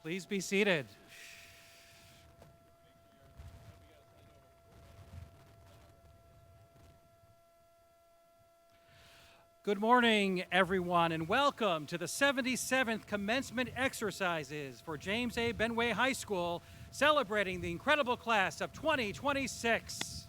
Please be seated. Good morning, everyone, and welcome to the 77th commencement exercises for James A. Benway High School, celebrating the incredible class of 2026.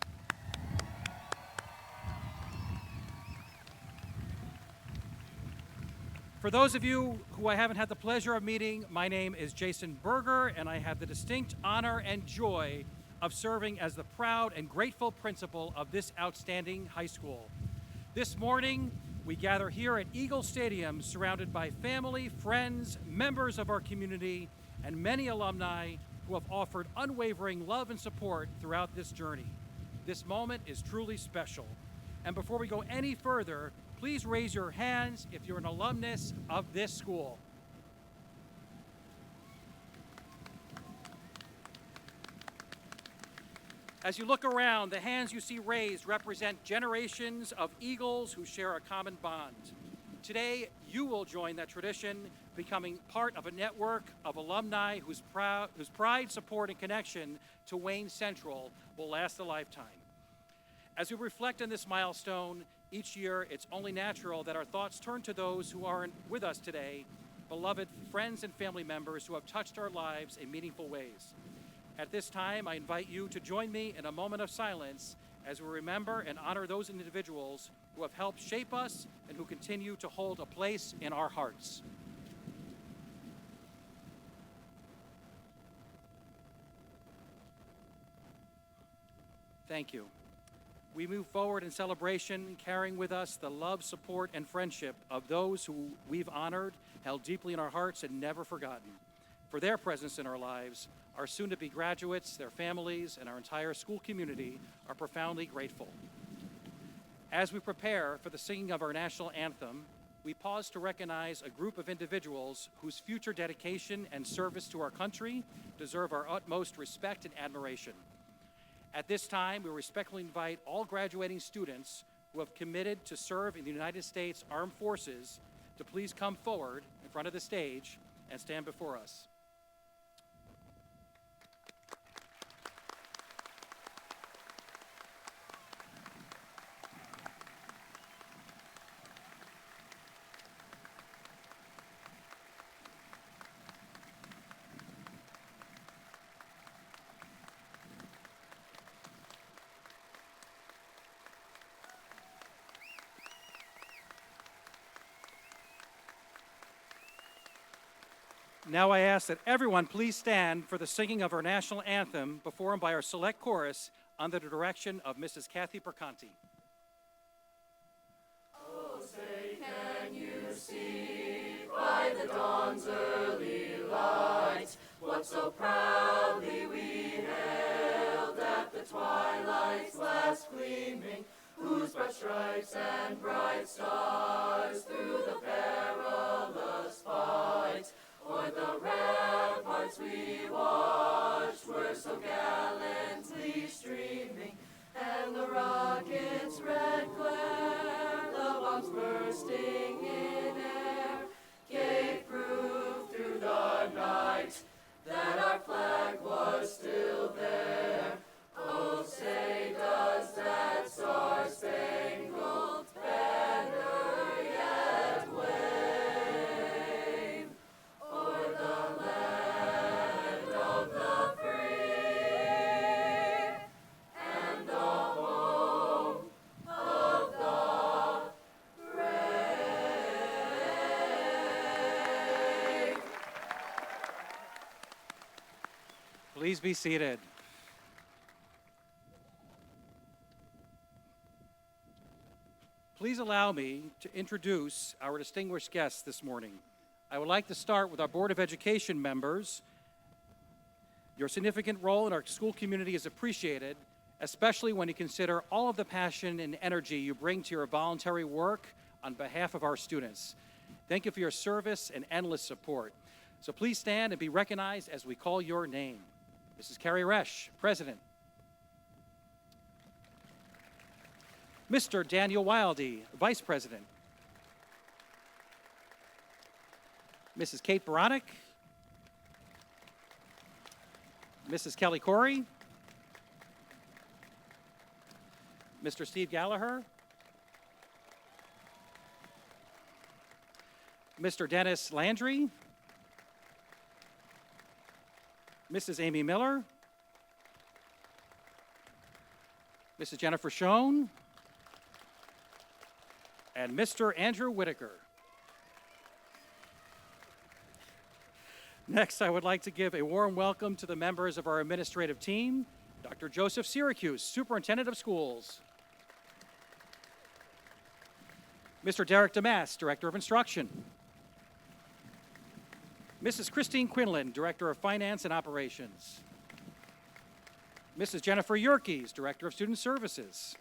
For those of you who I haven't had the pleasure of meeting, my name is Jason Berger, and I have the distinct honor and joy of serving as the proud and grateful principal of this outstanding high school. This morning, we gather here at Eagle Stadium surrounded by family, friends, members of our community, and many alumni who have offered unwavering love and support throughout this journey. This moment is truly special. And before we go any further, please raise your hands if you're an alumnus of this school. As you look around, the hands you see raised represent generations of Eagles who share a common bond. Today, you will join that tradition, becoming part of a network of alumni whose pride, support, and connection to Wayne Central will last a lifetime. As we reflect on this milestone, each year it's only natural that our thoughts turn to those who aren't with us today, beloved friends and family members who have touched our lives in meaningful ways. At this time, I invite you to join me in a moment of silence as we remember and honor those individuals who have helped shape us and who continue to hold a place in our hearts. Thank you. We move forward in celebration, carrying with us the love, support, and friendship of those who we've honored, held deeply in our hearts, and never forgotten. For their presence in our lives, our soon-to-be graduates, their families, and our entire school community are profoundly grateful. As we prepare for the singing of our national anthem, we pause to recognize a group of individuals whose future dedication and service to our country deserve our utmost respect and admiration. At this time, we respectfully invite all graduating students who have committed to serve in the United States Armed Forces to please come forward in front of the stage and stand before us. Now I ask that everyone please stand for the singing of our national anthem performed by our select chorus under the direction of Mrs. Kathy Perconti. Oh, say, can you see by the dawn's early light what so proudly we hailed at the twilight's last gleaming, whose broad stripes and bright stars through the perilous fight o'er the ramparts we watched were so gallantly streaming, and the rocket's red glare, the bombs bursting in air, gave proof through the night that our flag was still there. Oh, say, does that star-spangled banner yet wave o'er the land of the free and the home of the brave? Please be seated. Please allow me to introduce our distinguished guests this morning. I would like to start with our Board of Education members. Your significant role in our school community is appreciated, especially when you consider all of the passion and energy you bring to your voluntary work on behalf of our students. Thank you for your service and endless support. So please stand and be recognized as we call your name. Mrs. Carrie Resch, President. Mr. Daniel Wildy, Vice President. Mrs. Kate Baranek. Mrs. Kelly Corey, Mr. Steve Gallagher, Mr. Dennis Landry, Mrs. Amy Miller, Mrs. Jennifer Schoen, and Mr. Andrew Whitaker. Next, I would like to give a warm welcome to the members of our administrative team, Dr. Joseph Syracuse, Superintendent of Schools, Mr. Derek Damas, Director of Instruction, Mrs. Christine Quinlan, Director of Finance and Operations, Mrs. Jennifer Yerkes, Director of Student Services,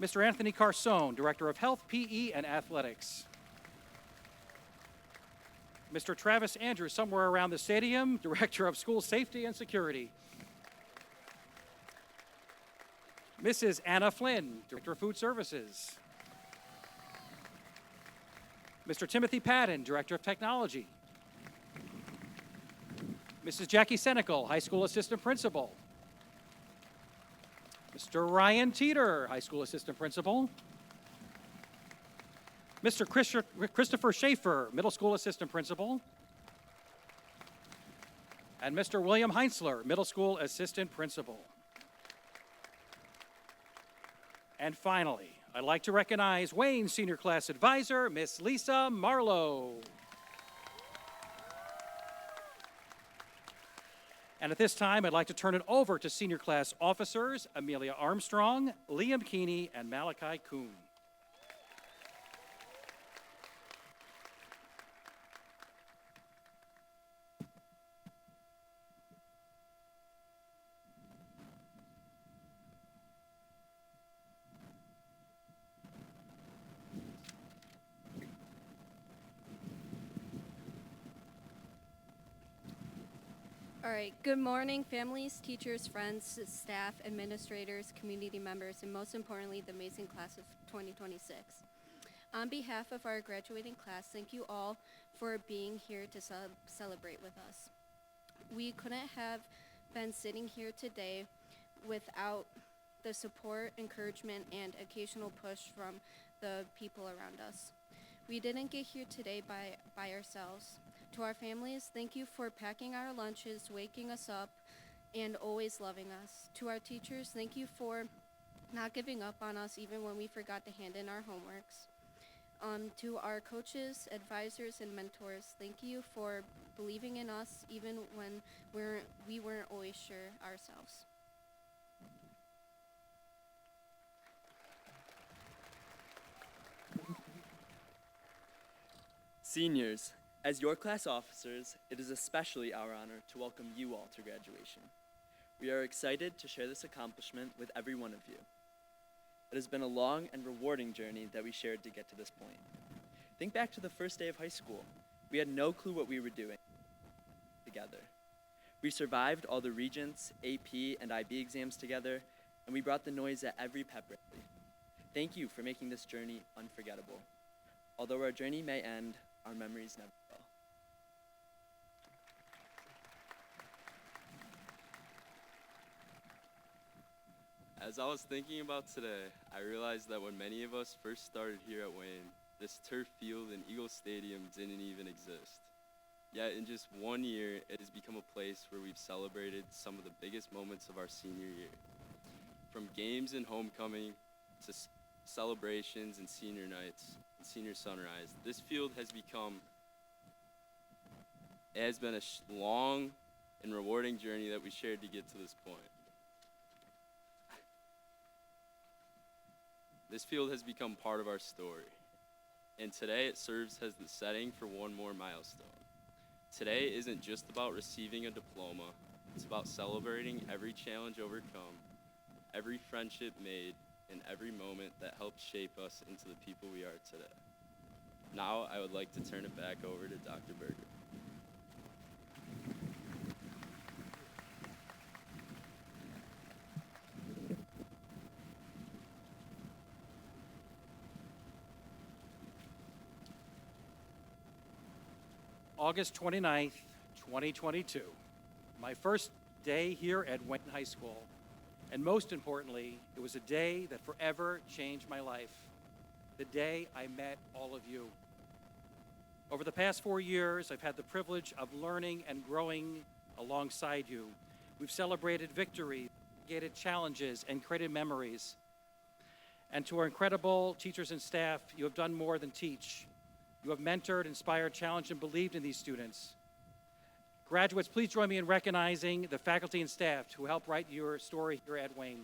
Mr. Anthony Carson, Director of Health, PE, and Athletics, Mr. Travis Andrews, somewhere around the stadium, Director of School Safety and Security, Mrs. Anna Flynn, Director of Food Services, Mr. Timothy Padden, Director of Technology, Mrs. Jackie Senecal, High School Assistant Principal, Mr. Ryan Teeter, High School Assistant Principal, Mr. Christopher Schaefer, Middle School Assistant Principal, and Mr. William Heinzler, Middle School Assistant Principal. And finally, I'd like to recognize Wayne's Senior Class Advisor, Miss Lisa Marlowe. And at this time, I'd like to turn it over to Senior Class Officers Amelia Armstrong, Liam Keeney, and Malachi Kuhn. All right, good morning, families, teachers, friends, staff, administrators, community members, and most importantly, the amazing class of 2026. On behalf of our graduating class, thank you all for being here to celebrate with us. We couldn't have been sitting here today without the support, encouragement, and occasional push from the people around us. We didn't get here today by ourselves. To our families, thank you for packing our lunches, waking us up, and always loving us. To our teachers, thank you for not giving up on us even when we forgot to hand in our homeworks. To our coaches, advisors, and mentors, thank you for believing in us even when we weren't always sure ourselves. Seniors, as your class officers, it is especially our honor to welcome you all to graduation. We are excited to share this accomplishment with every one of you. It has been a long and rewarding journey that we shared to get to this point. Think back to the first day of high school. We had no clue what we were doing together. We survived all the Regents, AP, and IB exams together, and we brought the noise at every pep rally. Thank you for making this journey unforgettable. Although our journey may end, our memories never will. As I was thinking about today, I realized that when many of us first started here at Wayne, this turf field and Eagle Stadium didn't even exist. Yet in just 1 year, it has become a place where we've celebrated some of the biggest moments of our senior year. From games and homecoming to celebrations and senior nights and senior sunrise, this field has been a long and rewarding journey that we shared to get to this point. This field has become part of our story, and today it serves as the setting for one more milestone. Today isn't just about receiving a diploma, it's about celebrating every challenge overcome, every friendship made, and every moment that helped shape us into the people we are today. Now I would like to turn it back over to Dr. Berger. August 29th, 2022. my first day here at Wayne High School, and most importantly, it was a day that forever changed my life, the day I met all of you. Over the past 4 years, I've had the privilege of learning and growing alongside you. We've celebrated victory, navigated challenges, and created memories. And to our incredible teachers and staff, you have done more than teach. You have mentored, inspired, challenged, and believed in these students. Graduates, please join me in recognizing the faculty and staff who helped write your story here at Wayne.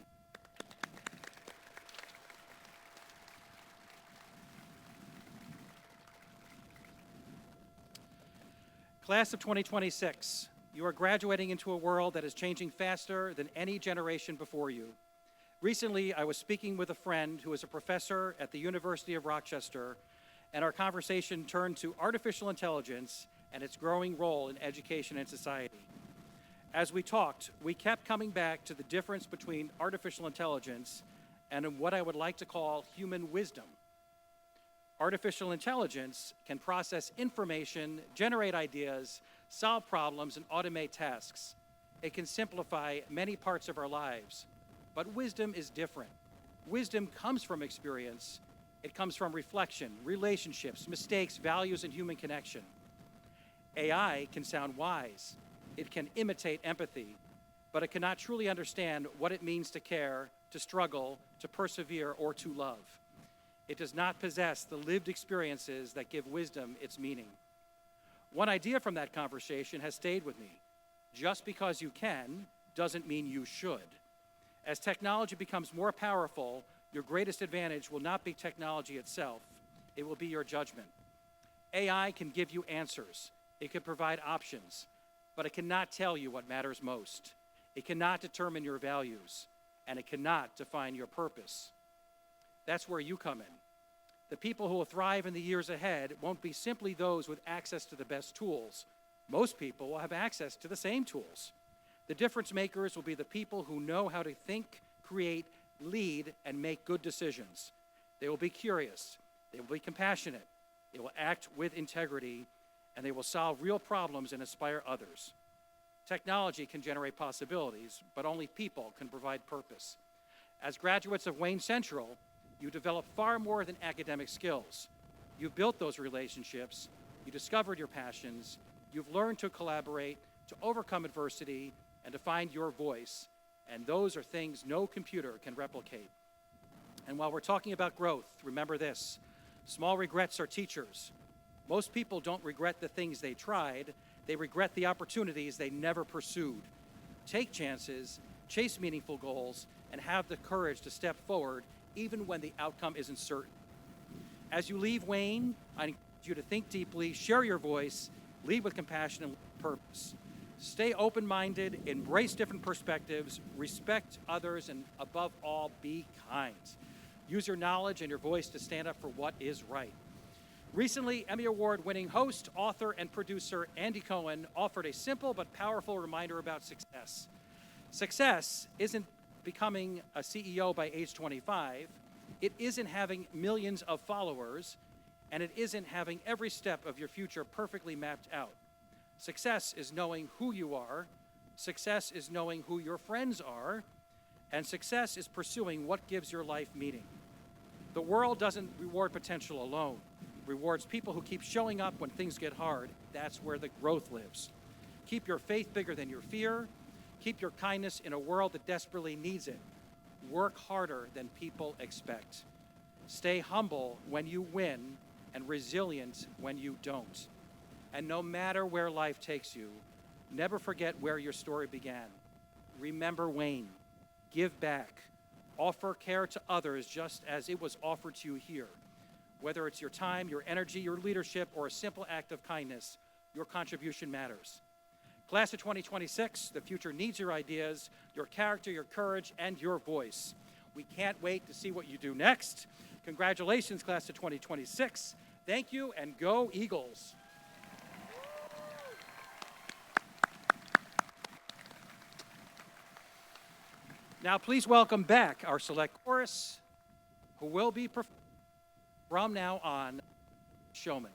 Class of 2026, you are graduating into a world that is changing faster than any generation before you. Recently, I was speaking with a friend who is a professor at the University of Rochester, and our conversation turned to artificial intelligence and its growing role in education and society. As we talked, we kept coming back to the difference between artificial intelligence and what I would like to call human wisdom. Artificial intelligence can process information, generate ideas, solve problems, and automate tasks. It can simplify many parts of our lives. But wisdom is different. Wisdom comes from experience. It comes from reflection, relationships, mistakes, values, and human connection. AI can sound wise. It can imitate empathy, but it cannot truly understand what it means to care, to struggle, to persevere, or to love. It does not possess the lived experiences that give wisdom its meaning. One idea from that conversation has stayed with me. Just because you can doesn't mean you should. As technology becomes more powerful, your greatest advantage will not be technology itself, it will be your judgment. AI can give you answers, it can provide options, but it cannot tell you what matters most. It cannot determine your values, and it cannot define your purpose. That's where you come in. The people who will thrive in the years ahead won't be simply those with access to the best tools. Most people will have access to the same tools. The difference makers will be the people who know how to think, create, lead, and make good decisions. They will be curious, they will be compassionate, they will act with integrity, and they will solve real problems and inspire others. Technology can generate possibilities, but only people can provide purpose. As graduates of Wayne Central, you develop far more than academic skills. You've built those relationships, you discovered your passions, you've learned to collaborate, to overcome adversity, and to find your voice. And those are things no computer can replicate. And while we're talking about growth, remember this: small regrets are teachers. Most people don't regret the things they tried, they regret the opportunities they never pursued. Take chances, chase meaningful goals, and have the courage to step forward even when the outcome isn't certain. As you leave Wayne, I encourage you to think deeply, share your voice, lead with compassion and purpose. Stay open-minded, embrace different perspectives, respect others, and above all, be kind. Use your knowledge and your voice to stand up for what is right. Recently, Emmy Award-winning host, author, and producer Andy Cohen offered a simple but powerful reminder about success. Success isn't becoming a CEO by age 25, it isn't having millions of followers, and it isn't having every step of your future perfectly mapped out. Success is knowing who you are, success is knowing who your friends are, and success is pursuing what gives your life meaning. The world doesn't reward potential alone. It rewards people who keep showing up when things get hard. That's where the growth lives. Keep your faith bigger than your fear. Keep your kindness in a world that desperately needs it. Work harder than people expect. Stay humble when you win and resilient when you don't. And no matter where life takes you, never forget where your story began. Remember Wayne. Give back. Offer care to others just as it was offered to you here. Whether it's your time, your energy, your leadership, or a simple act of kindness, your contribution matters. Class of 2026, the future needs your ideas, your character, your courage, and your voice. We can't wait to see what you do next. Congratulations, Class of 2026. Thank you, and go Eagles. Now, please welcome back our select chorus, who will be performing from now on, Showman.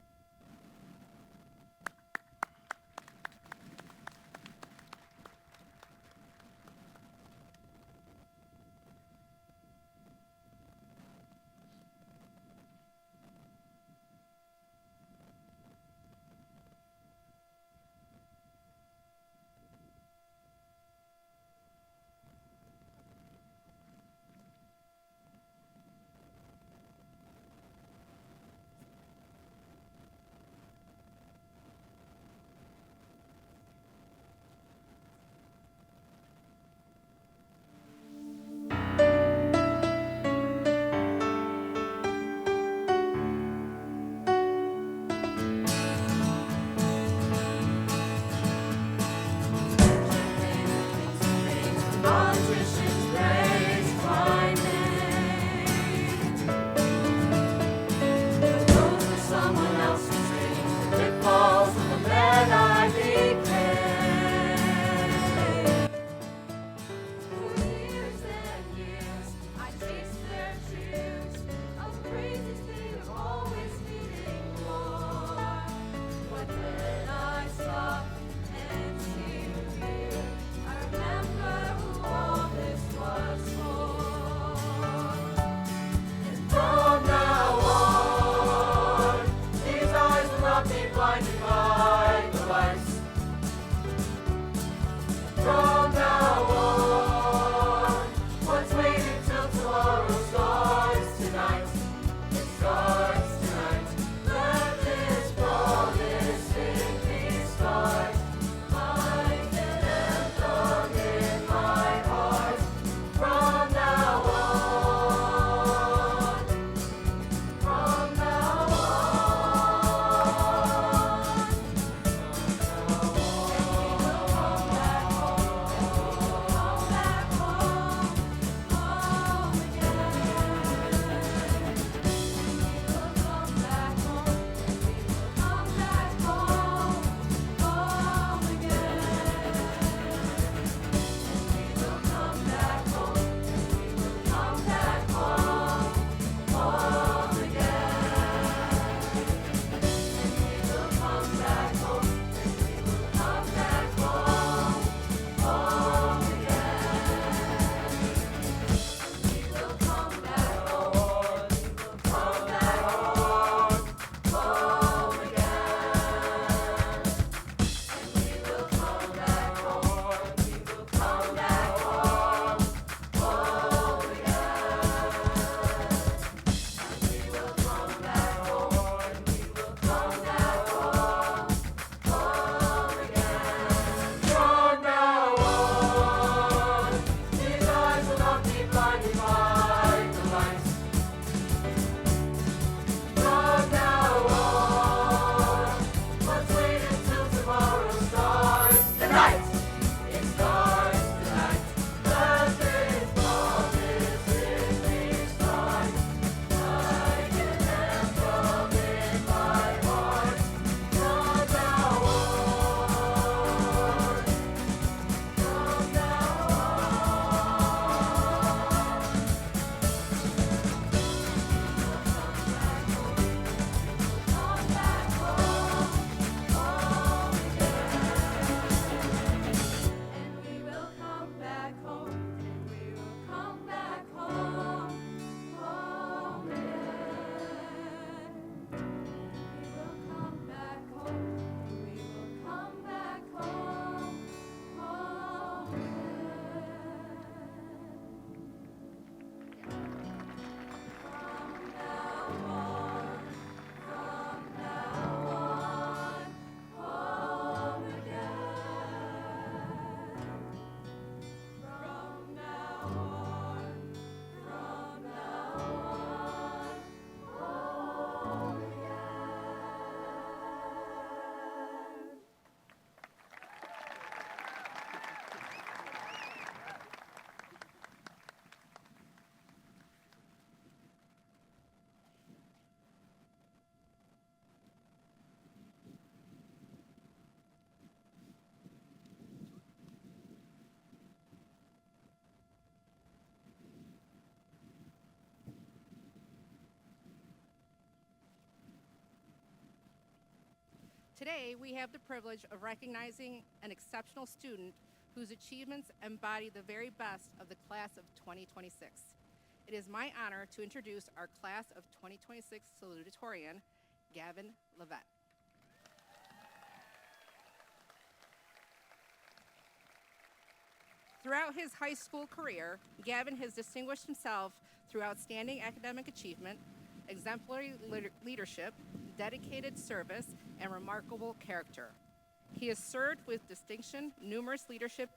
Today, we have the privilege of recognizing an exceptional student whose achievements embody the very best of the class of 2026. It is my honor to introduce our class of 2026 salutatorian, Gavin Levette. Throughout his high school career, Gavin has distinguished himself through outstanding academic achievement, exemplary leadership, dedicated service, and remarkable character. He has served with distinction numerous leadership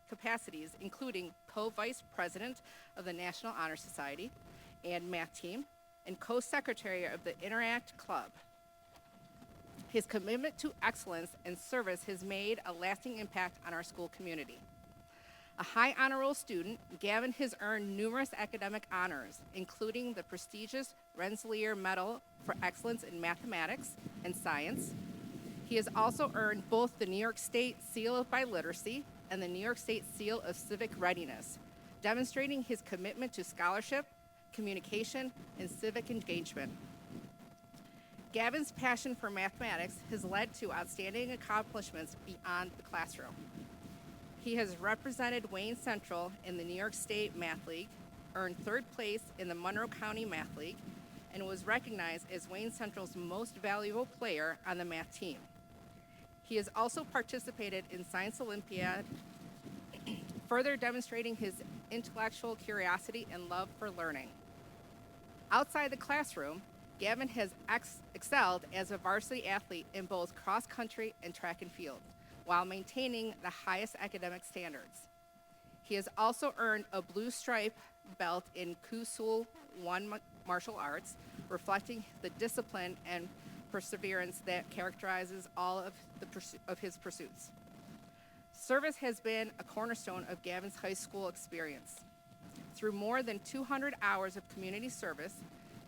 capacities, including co-vice president of the National Honor Society and math team, and co-secretary of the Interact Club. His commitment to excellence and service has made a lasting impact on our school community. A high honor roll student, Gavin has earned numerous academic honors, including the prestigious Rensselaer Medal for Excellence in Mathematics and Science. He has also earned both the New York State Seal of Biliteracy and the New York State Seal of Civic Readiness, demonstrating his commitment to scholarship, communication, and civic engagement. Gavin's passion for mathematics has led to outstanding accomplishments beyond the classroom. He has represented Wayne Central in the New York State Math League, earned third place in the Monroe County Math League, and was recognized as Wayne Central's most valuable player on the math team. He has also participated in Science Olympiad, further demonstrating his intellectual curiosity and love for learning. Outside the classroom, Gavin has excelled as a varsity athlete in both cross country and track and field, while maintaining the highest academic standards. He has also earned a blue stripe belt in Kusul One martial arts, reflecting the discipline and perseverance that characterizes all of his pursuits. Service has been a cornerstone of Gavin's high school experience. Through more than 200 hours of community service,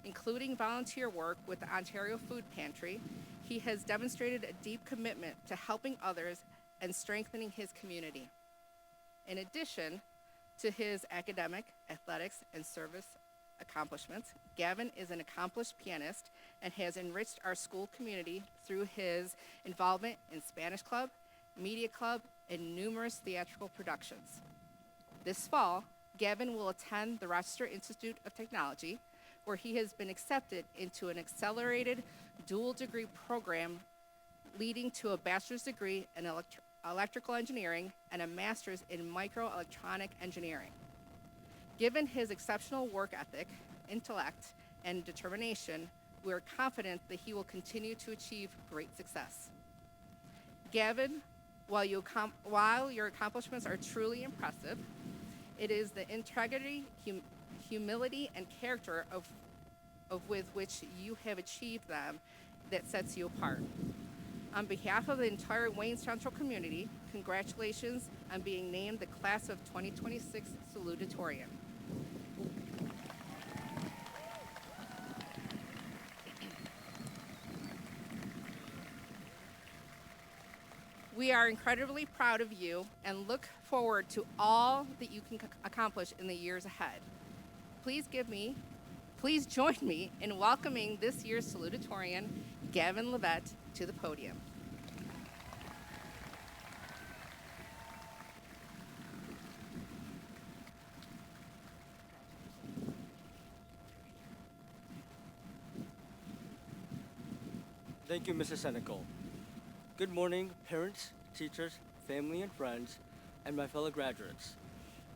including volunteer work with the Ontario Food Pantry, he has demonstrated a deep commitment to helping others and strengthening his community. In addition to his academic, athletics, and service accomplishments, Gavin is an accomplished pianist and has enriched our school community through his involvement in Spanish Club, Media Club, and numerous theatrical productions. This fall, Gavin will attend the Rochester Institute of Technology, where he has been accepted into an accelerated dual degree program leading to a bachelor's degree in electrical engineering and a master's in microelectronic engineering. Given his exceptional work ethic, intellect, and determination, we are confident that he will continue to achieve great success. Gavin, while your accomplishments are truly impressive, it is the integrity, humility, and character with which you have achieved them that sets you apart. On behalf of the entire Wayne Central community, congratulations on being named the Class of 2026 salutatorian. We are incredibly proud of you and look forward to all that you can accomplish in the years ahead. Please join me in welcoming this year's salutatorian, Gavin Levette, to the podium. Thank you, Mrs. Senecal. Good morning, parents, teachers, family, and friends, and my fellow graduates.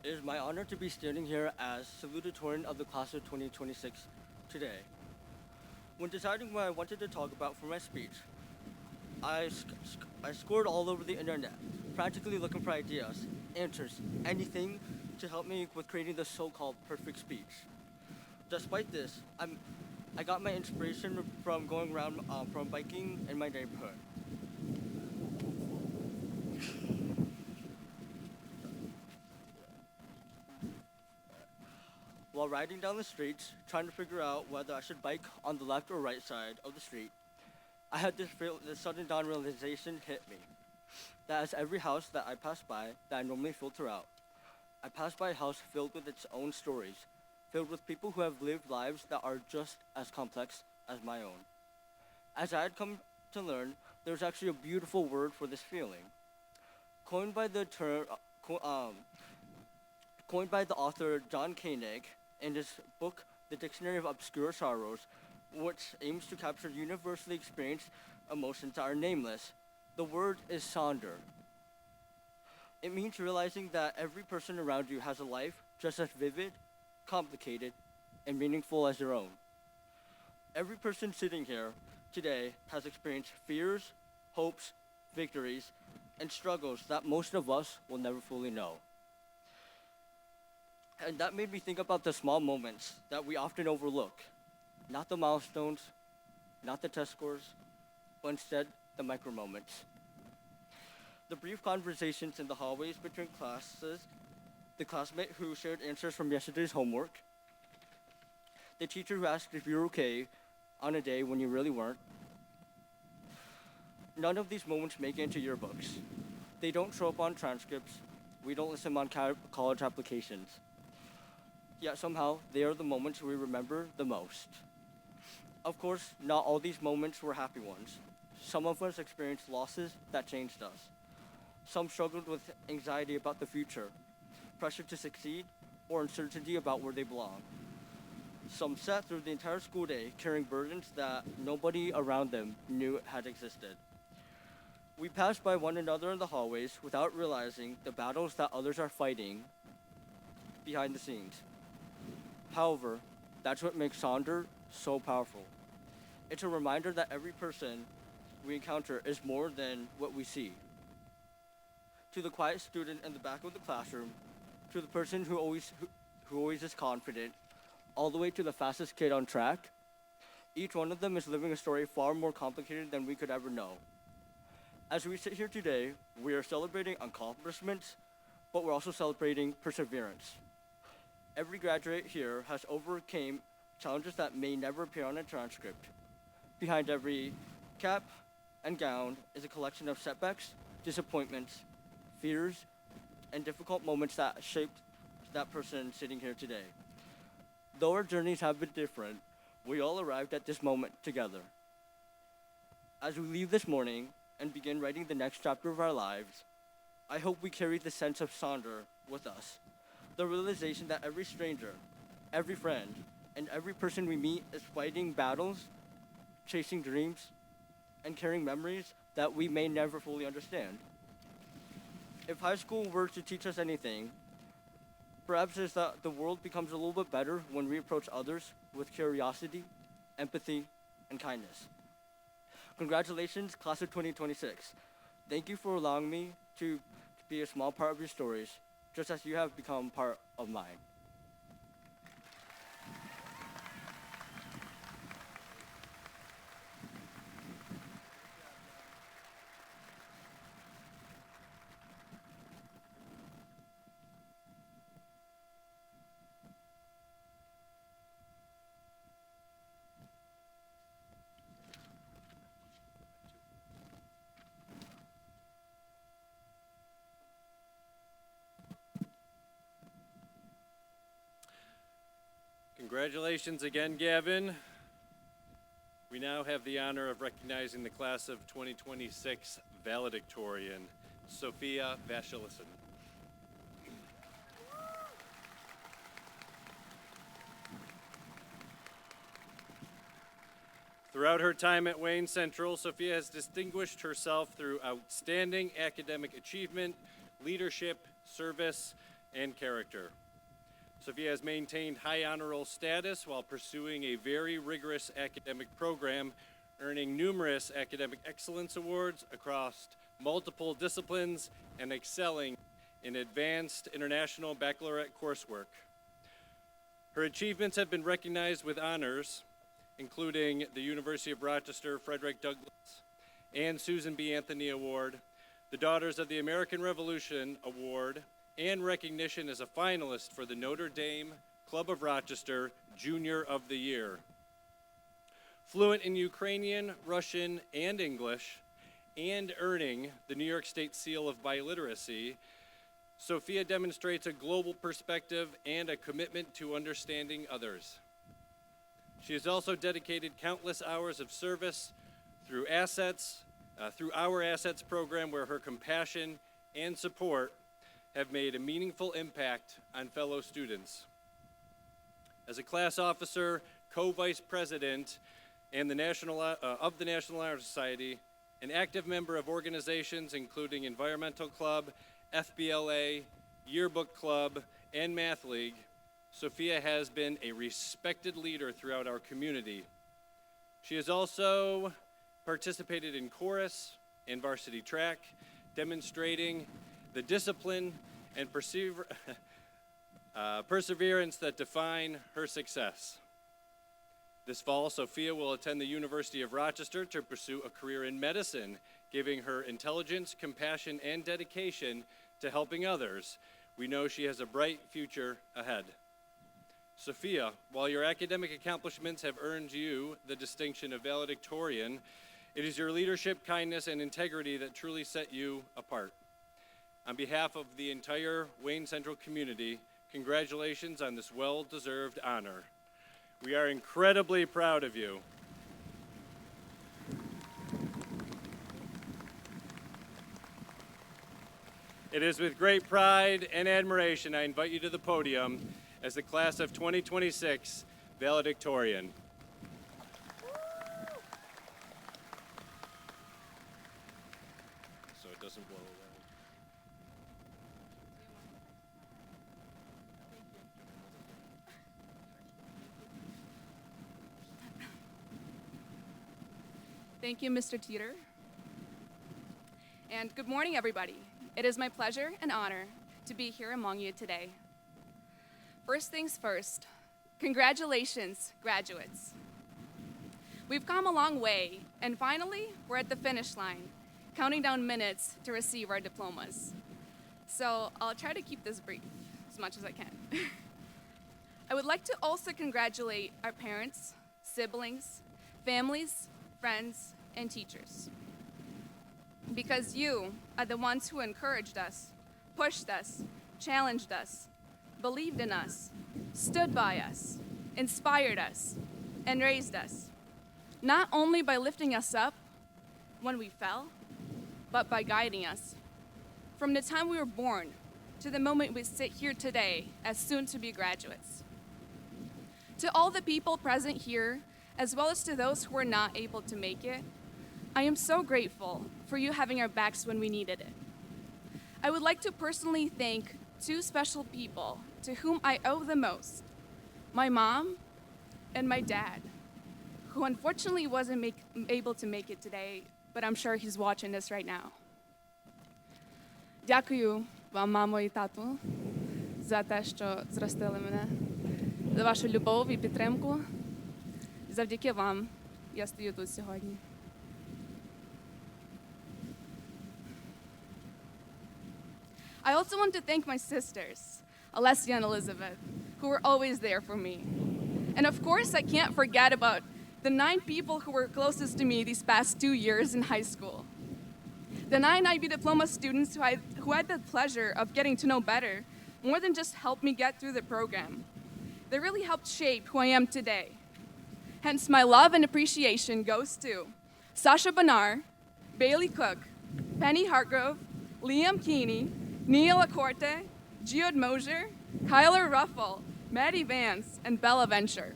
It is my honor to be standing here as salutatorian of the class of 2026 today. When deciding what I wanted to talk about for my speech, I scored all over the internet, practically looking for ideas, answers, anything to help me with creating the so-called perfect speech. Despite this, I got my inspiration from going around from biking in my neighborhood. While riding down the streets, trying to figure out whether I should bike on the left or right side of the street, I had this sudden dawn realization hit me, that as every house that I pass by that I normally filter out, I pass by a house filled with its own stories, filled with people who have lived lives that are just as complex as my own. As I had come to learn, there's actually a beautiful word for this feeling. Coined by the term, coined by the author John Koenig in his book, The Dictionary of Obscure Sorrows, which aims to capture universally experienced emotions that are nameless. The word is sonder. It means realizing that every person around you has a life just as vivid, complicated, and meaningful as your own. Every person sitting here today has experienced fears, hopes, victories, and struggles that most of us will never fully know. And that made me think about the small moments that we often overlook. Not the milestones, not the test scores, but instead the micro moments. The brief conversations in the hallways between classes, the classmate who shared answers from yesterday's homework, the teacher who asked if you're okay on a day when you really weren't. None of these moments make it into yearbooks. They don't show up on transcripts. We don't list them on college applications. Yet somehow, they are the moments we remember the most. Of course, not all these moments were happy ones. Some of us experienced losses that changed us. Some struggled with anxiety about the future, pressure to succeed, or uncertainty about where they belong. Some sat through the entire school day carrying burdens that nobody around them knew had existed. We passed by one another in the hallways without realizing the battles that others are fighting behind the scenes. However, that's what makes Sonder so powerful. It's a reminder that every person we encounter is more than what we see. To the quiet student in the back of the classroom, to the person who always is confident, all the way to the fastest kid on track, each one of them is living a story far more complicated than we could ever know. As we sit here today, we are celebrating accomplishments, but we're also celebrating perseverance. Every graduate here has overcame challenges that may never appear on a transcript. Behind every cap and gown is a collection of setbacks, disappointments, fears, and difficult moments that shaped that person sitting here today. Though our journeys have been different, we all arrived at this moment together. As we leave this morning and begin writing the next chapter of our lives, I hope we carry the sense of Sonder with us. The realization that every stranger, every friend, and every person we meet is fighting battles, chasing dreams, and carrying memories that we may never fully understand. If high school were to teach us anything, perhaps it's that the world becomes a little bit better when we approach others with curiosity, empathy, and kindness. Congratulations, class of 2026. Thank you for allowing me to be a small part of your stories, just as you have become part of mine. Congratulations again, Gavin. We now have the honor of recognizing the class of 2026 valedictorian, Sophia Vasilison. Throughout her time at Wayne Central, Sophia has distinguished herself through outstanding academic achievement, leadership, service, and character. Sophia has maintained high honor roll status while pursuing a very rigorous academic program, earning numerous academic excellence awards across multiple disciplines and excelling in advanced international baccalaureate coursework. Her achievements have been recognized with honors, including the University of Rochester Frederick Douglass and Susan B. Anthony Award, the Daughters of the American Revolution Award, and recognition as a finalist for the Notre Dame Club of Rochester Junior of the Year. Fluent in Ukrainian, Russian, and English, and earning the New York State Seal of Biliteracy, Sophia demonstrates a global perspective and a commitment to understanding others. She has also dedicated countless hours of service through assets, through Our Assets program, where her compassion and support have made a meaningful impact on fellow students. As a class officer, co-vice president, and of the National Honor Society, an active member of organizations including Environmental Club, FBLA, Yearbook Club, and Math League, Sophia has been a respected leader throughout our community. She has also participated in chorus and varsity track, demonstrating the discipline and perseverance that define her success. This fall, Sophia will attend the University of Rochester to pursue a career in medicine, giving her intelligence, compassion, and dedication to helping others. We know she has a bright future ahead. Sophia, while your academic accomplishments have earned you the distinction of valedictorian, it is your leadership, kindness, and integrity that truly set you apart. On behalf of the entire Wayne Central community, congratulations on this well-deserved honor. We are incredibly proud of you. It is with great pride and admiration I invite you to the podium as the class of 2026 valedictorian. So it doesn't blow away. Thank you, Mr. Teeter. And good morning, everybody. It is my pleasure and honor to be here among you today. First things first, congratulations, graduates. We've come a long way, and finally, we're at the finish line, counting down minutes to receive our diplomas. So I'll try to keep this brief as much as I can. I would like to also congratulate our parents, siblings, families, friends, and teachers. Because you are the ones who encouraged us, pushed us, challenged us, believed in us, stood by us, inspired us, and raised us. Not only by lifting us up when we fell, but by guiding us. From the time we were born to the moment we sit here today as soon-to-be graduates. To all the people present here, as well as to those who were not able to make it, I am so grateful for you having our backs when we needed it. I would like to personally thank two special people to whom I owe the most, my mom and my dad, who unfortunately wasn't able to make it today, but I'm sure he's watching this right now. Дякую вам, мамо і тату, за те, що зростили мене, за вашу любов і підтримку. Завдяки вам я стою тут сьогодні. I also want to thank my sisters, Alessia and Elizabeth, who were always there for me. And of course, I can't forget about the 9 people who were closest to me these past 2 years in high school. The 9 IB Diploma students who had the pleasure of getting to know better, more than just help me get through the program. They really helped shape who I am today. Hence, my love and appreciation goes to Sasha Banar, Bailey Cook, Penny Hartgrove, Liam Keeney, Neil Acorte, Geode Mosier, Kyler Ruffle, Maddie Vance, and Bella Venture.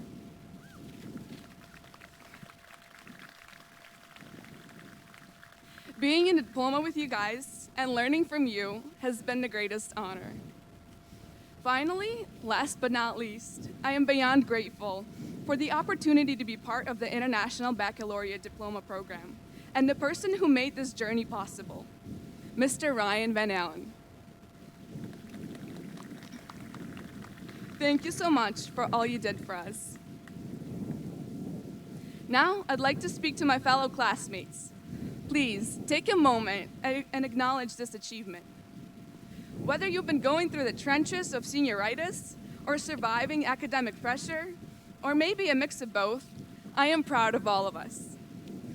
Being in a diploma with you guys and learning from you has been the greatest honor. Finally, last but not least, I am beyond grateful for the opportunity to be part of the International Baccalaureate Diploma Program and the person who made this journey possible, Mr. Ryan Van Allen. Thank you so much for all you did for us. Now, I'd like to speak to my fellow classmates. Please, take a moment and acknowledge this achievement. Whether you've been going through the trenches of senioritis or surviving academic pressure, or maybe a mix of both, I am proud of all of us.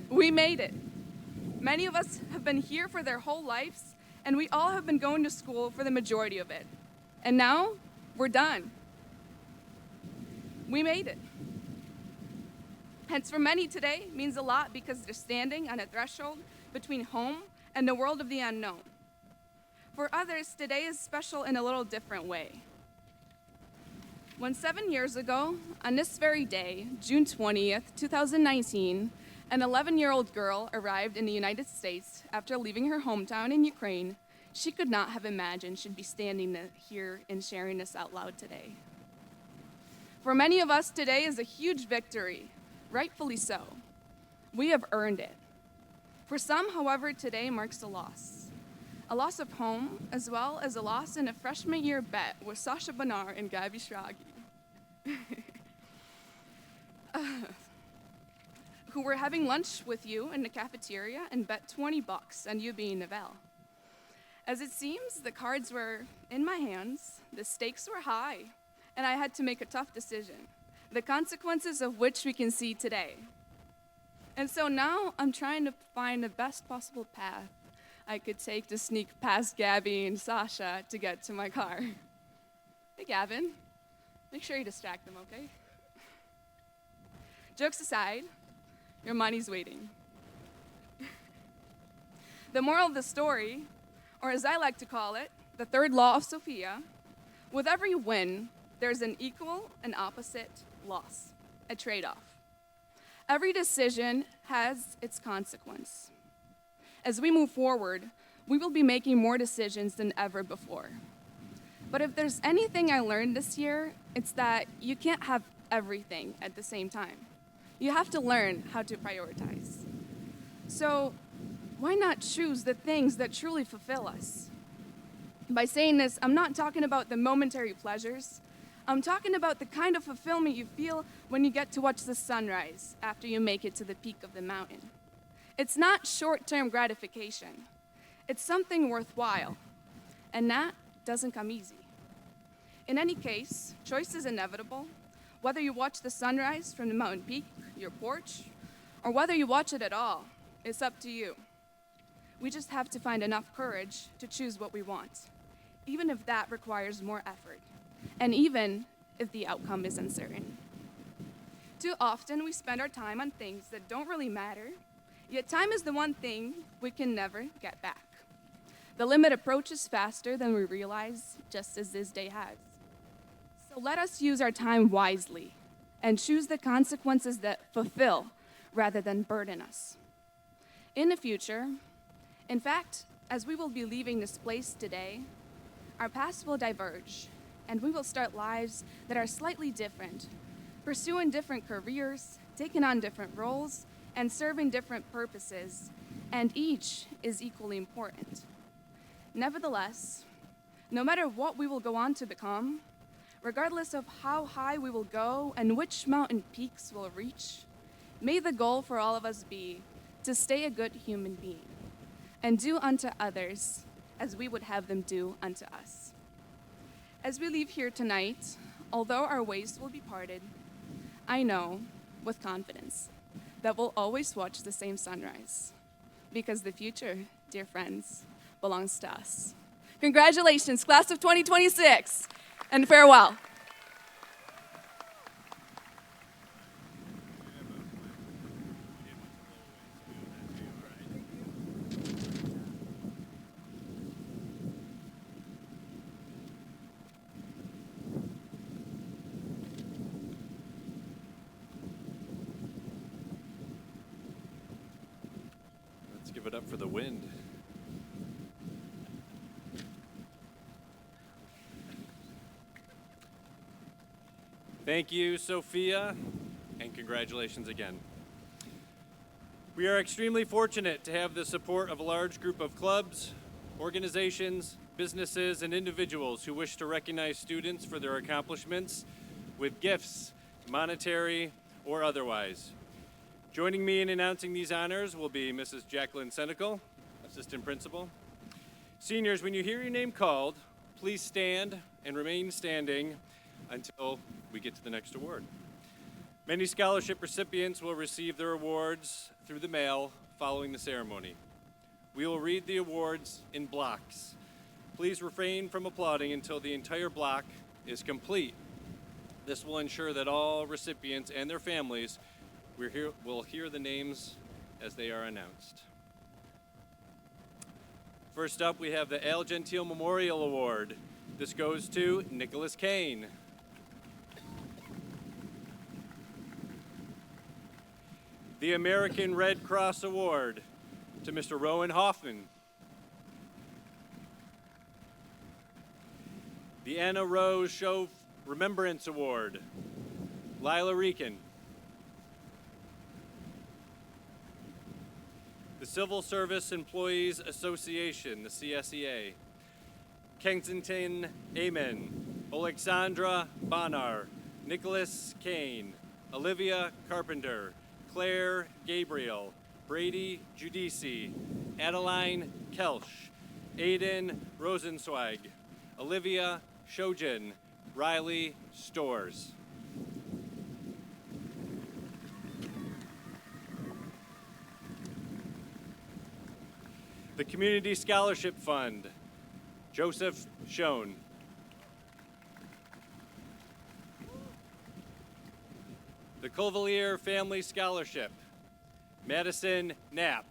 We made it. Many of us have been here for their whole lives, and we all have been going to school for the majority of it. And now, we're done. We made it. Hence, for many today means a lot because they're standing on a threshold between home and the world of the unknown. For others, today is special in a little different way. When 7 years ago, on this very day, June 20th, 2019, an 11-year-old girl arrived in the United States after leaving her hometown in Ukraine, she could not have imagined she'd be standing here and sharing this out loud today. For many of us, today is a huge victory, rightfully so. We have earned it. For some, however, today marks a loss of home, as well as a loss in a freshman year bet with Sasha Banar and Gabby Shragi, who were having lunch with you in the cafeteria and bet $20 on you being Nivelle. As it seems, the cards were in my hands, the stakes were high, and I had to make a tough decision, the consequences of which we can see today. And so now I'm trying to find the best possible path I could take to sneak past Gabby and Sasha to get to my car. Hey, Gavin, make sure you distract them, okay? Jokes aside, your money's waiting. The moral of the story, or as I like to call it, the third law of Sophia, with every win, there's an equal and opposite loss, a trade-off. Every decision has its consequence. As we move forward, we will be making more decisions than ever before. But if there's anything I learned this year, it's that you can't have everything at the same time. You have to learn how to prioritize. So why not choose the things that truly fulfill us? By saying this, I'm not talking about the momentary pleasures. I'm talking about the kind of fulfillment you feel when you get to watch the sunrise after you make it to the peak of the mountain. It's not short-term gratification. It's something worthwhile, and that doesn't come easy. In any case, choice is inevitable. Whether you watch the sunrise from the mountain peak, your porch, or whether you watch it at all, it's up to you. We just have to find enough courage to choose what we want, even if that requires more effort, and even if the outcome is uncertain. Too often, we spend our time on things that don't really matter, yet time is the one thing we can never get back. The limit approaches faster than we realize, just as this day has. So let us use our time wisely and choose the consequences that fulfill rather than burden us. In the future, in fact, as we will be leaving this place today, our paths will diverge, and we will start lives that are slightly different, pursuing different careers, taking on different roles, and serving different purposes, and each is equally important. Nevertheless, no matter what we will go on to become, regardless of how high we will go and which mountain peaks we'll reach, may the goal for all of us be to stay a good human being and do unto others as we would have them do unto us. As we leave here tonight, although our ways will be parted, I know with confidence that we'll always watch the same sunrise, because the future, dear friends, belongs to us. Congratulations, class of 2026, and farewell. Let's give it up for the wind. Thank you, Sophia, and congratulations again. We are extremely fortunate to have the support of a large group of clubs, organizations, businesses, and individuals who wish to recognize students for their accomplishments with gifts, monetary or otherwise. Joining me in announcing these honors will be Mrs. Jacqueline Senecal, Assistant Principal. Seniors, when you hear your name called, please stand and remain standing until we get to the next award. Many scholarship recipients will receive their awards through the mail following the ceremony. We will read the awards in blocks. Please refrain from applauding until the entire block is complete. This will ensure that all recipients and their families will hear the names as they are announced. First up, we have the Al Gentile Memorial Award. This goes to Nicholas Kane. The American Red Cross Award to Mr. Rowan Hoffman. The Anna Rose Show Remembrance Award, Lila Reekin. The Civil Service Employees Association, the CSEA. Kensington Amen, Alexandra Bonar, Nicholas Kane, Olivia Carpenter, Claire Gabriel, Brady Giudici, Adeline Kelsch, Aiden Rosenzweig, Olivia Shojin, Riley Stores. The Community Scholarship Fund, Joseph Schoen. The Covelier Family Scholarship, Madison Knapp.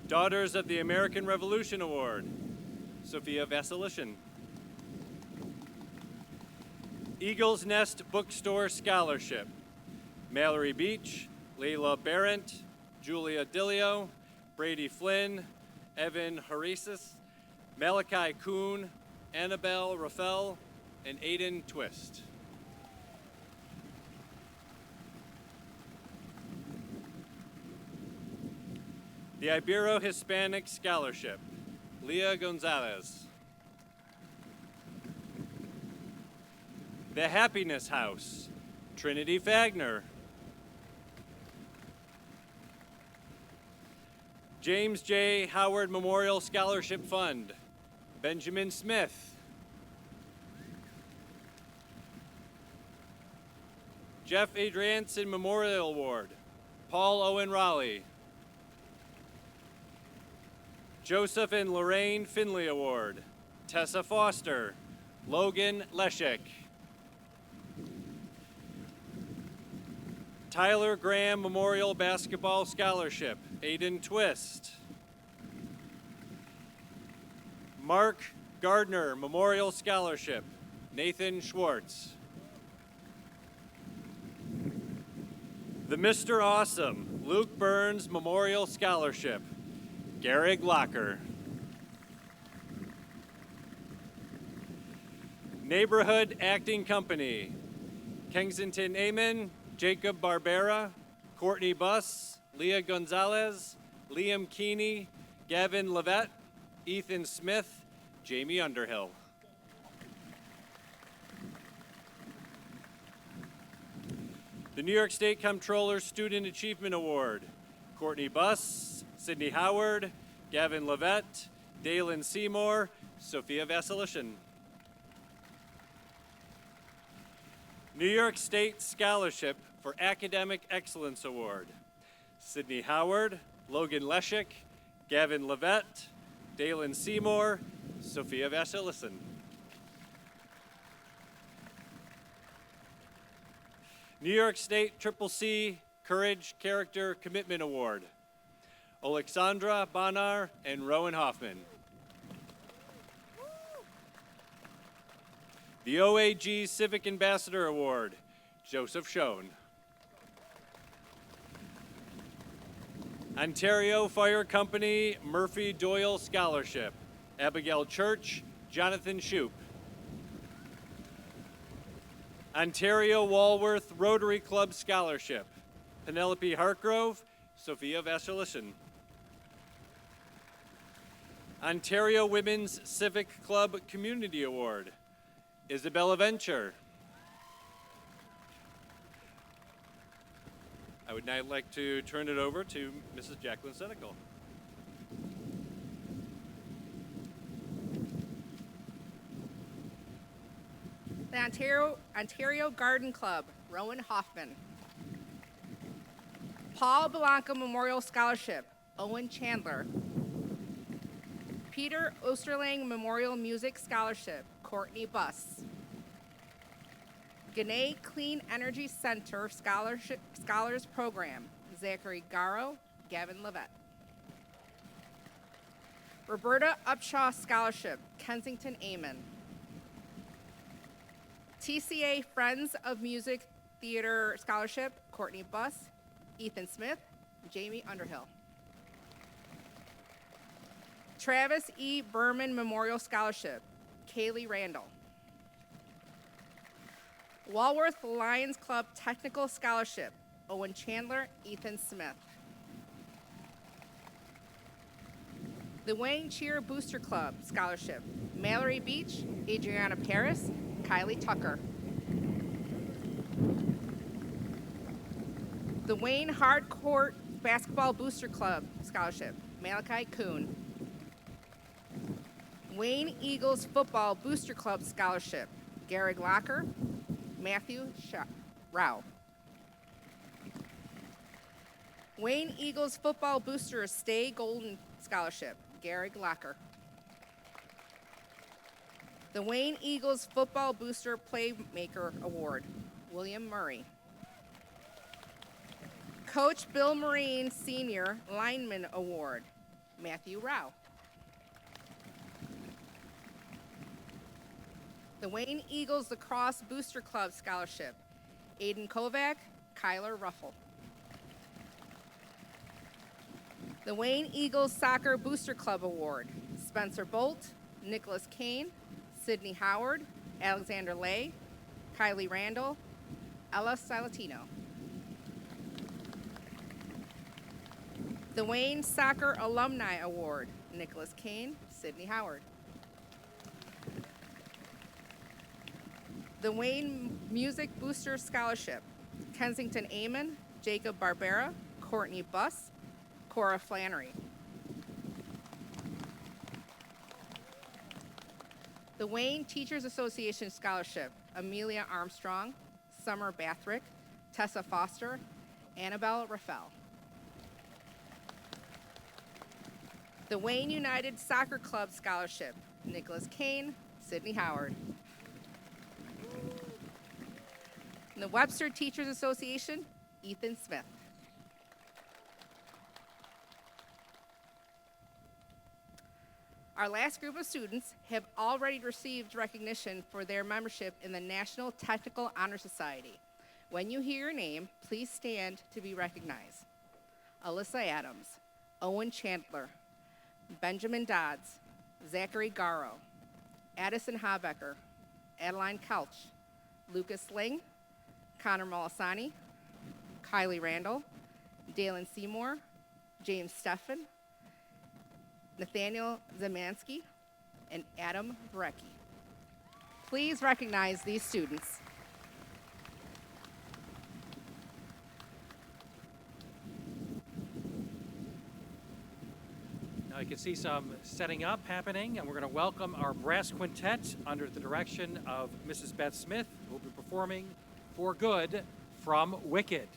Daughters of the American Revolution Award, Sophia Vasilishin. Eagle's Nest Bookstore Scholarship, Mallory Beach, Layla Barrett, Julia Dillio, Brady Flynn, Evan Harasis, Malachi Kuhn, Annabelle Raffel, and Aiden Twist. The Ibero-Hispanic Scholarship, Leah Gonzalez. The Happiness House, Trinity Fagner. James J. Howard Memorial Scholarship Fund, Benjamin Smith. Jeff Adrianson Memorial Award, Paul Owen Raleigh. Joseph and Lorraine Finley Award, Tessa Foster, Logan Leshek. Tyler Graham Memorial Basketball Scholarship, Aiden Twist. Mark Gardner Memorial Scholarship, Nathan Schwartz. The Mr. Awesome Luke Burns Memorial Scholarship, Garrick Locker. Neighborhood Acting Company, Kensington Amen, Jacob Barbera, Courtney Buss, Leah Gonzalez, Liam Keeney, Gavin Levette, Ethan Smith, Jamie Underhill. The New York State Comptroller Student Achievement Award, Courtney Buss, Sydney Howard, Gavin Levette, Dalen Seymour, Sophia Vasilishin. New York State Scholarship for Academic Excellence Award, Sydney Howard, Logan Leshek, Gavin Levette, Dalen Seymour, Sophia Vasilishin. New York State Triple C Courage Character Commitment Award, Alexandra Bonar and Rowan Hoffman. The OAG Civic Ambassador Award, Joseph Schoen. Ontario Fire Company Murphy Doyle Scholarship, Abigail Church, Jonathan Shoup. Ontario Walworth Rotary Club Scholarship, Penelope Hartgrove, Sophia Vasilishin. Ontario Women's Civic Club Community Award, Isabella Venture. I would now like to turn it over to Mrs. Jacqueline Senecal. The Ontario Garden Club, Rowan Hoffman. Paul Belanca Memorial Scholarship, Owen Chandler. Peter Osterling Memorial Music Scholarship, Courtney Buss. Gannett Clean Energy Center Scholars Program, Zachary Garrow, Gavin Levette. Roberta Upshaw Scholarship, Kensington Amen. TCA Friends of Music Theater Scholarship, Courtney Buss, Ethan Smith, Jamie Underhill. Travis E. Berman Memorial Scholarship, Kaylee Randall. Walworth Lions Club Technical Scholarship, Owen Chandler, Ethan Smith. The Wayne Cheer Booster Club Scholarship, Mallory Beach, Adriana Paris, Kylie Tucker. The Wayne Hardcourt Basketball Booster Club Scholarship, Malachi Kuhn. Wayne Eagles Football Booster Club Scholarship, Garrick Locker, Matthew Rao. Wayne Eagles Football Booster Stay Golden Scholarship, Garrick Locker. The Wayne Eagles Football Booster Playmaker Award, William Murray. Coach Bill Marine Senior Lineman Award, Matthew Rao. The Wayne Eagles Lacrosse Booster Club Scholarship, Aiden Kovac, Kyler Ruffle. The Wayne Eagles Soccer Booster Club Award, Spencer Bolt, Nicholas Kane, Sydney Howard, Alexander Lay, Kylie Randall, Ella Salatino. The Wayne Soccer Alumni Award, Nicholas Kane, Sydney Howard. The Wayne Music Booster Scholarship, Kensington Amen, Jacob Barbera, Courtney Buss, Cora Flannery. The Wayne Teachers Association Scholarship, Amelia Armstrong, Summer Bathrick, Tessa Foster, Annabelle Raffel. The Wayne United Soccer Club Scholarship, Nicholas Kane, Sydney Howard. And the Webster Teachers Association, Ethan Smith. Our last group of students have already received recognition for their membership in the National Technical Honor Society. When you hear your name, please stand to be recognized. Alyssa Adams, Owen Chandler, Benjamin Dodds, Zachary Garrow, Addison Habecker, Adeline Couch, Lucas Ling, Connor Molisani, Kylie Randall, Dalen Seymour, James Steffen, Nathaniel Zemansky, and Adam Brecki. Please recognize these students. Now you can see some setting up happening, and we're going to welcome our brass quintet under the direction of Mrs. Beth Smith, who will be performing For Good from Wicked.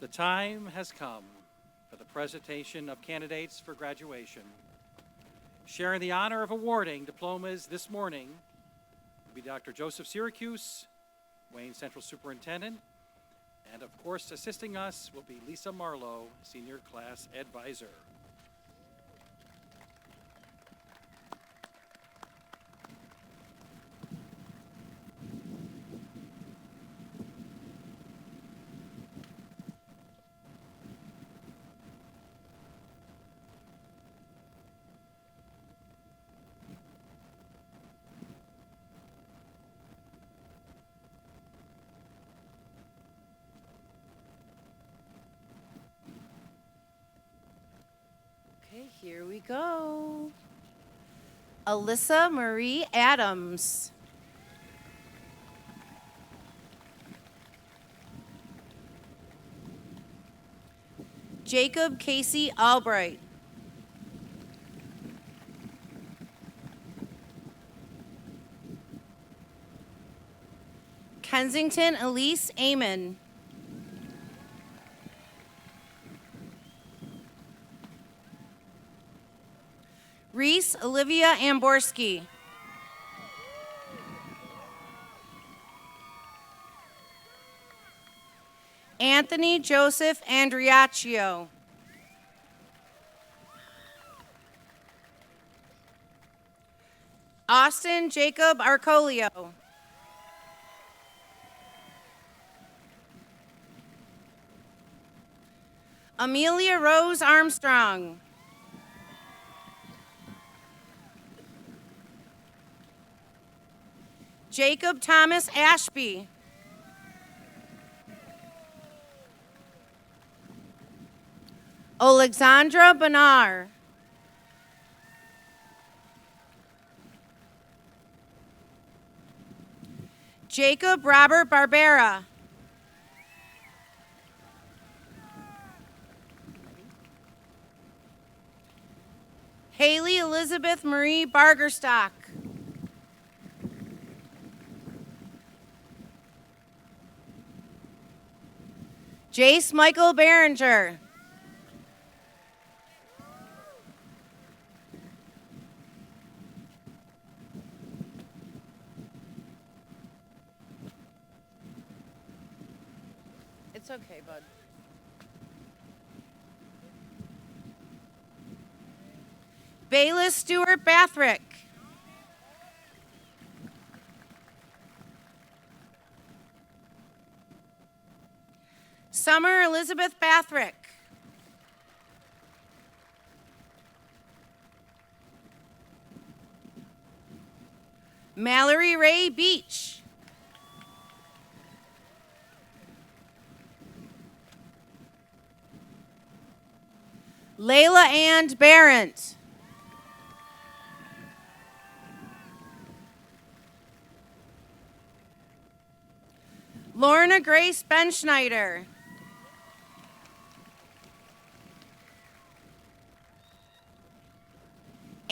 The time has come for the presentation of candidates for graduation. Sharing the honor of awarding diplomas this morning will be Dr. Joseph Syracuse, Wayne Central Superintendent, and of course assisting us will be Lisa Marlowe, Senior Class Advisor. Okay, here we go. Alyssa Marie Adams. Jacob Casey Albright. Kensington Elise Amon. Reese Olivia Amborski. Anthony Joseph Andriaccio. Austin Jacob Arcolio. Amelia Rose Armstrong. Jacob Thomas Ashby. Alexandra Benar. Jacob Robert Barbera. Haley Elizabeth Marie Bargerstock. Jace Michael Behringer. It's okay, bud. Bayless Stewart Bathrick. Summer Elizabeth Bathrick. Mallory Ray Beach. Layla Ann Barrett. Lorna Grace Benschneider.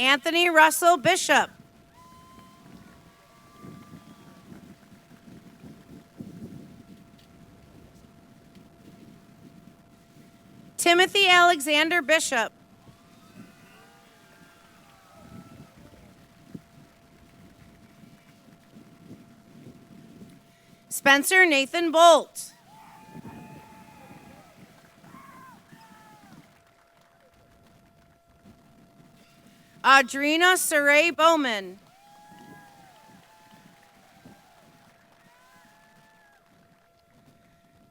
Anthony Russell Bishop. Timothy Alexander Bishop. Spencer Nathan Bolt. Audrina Saray Bowman.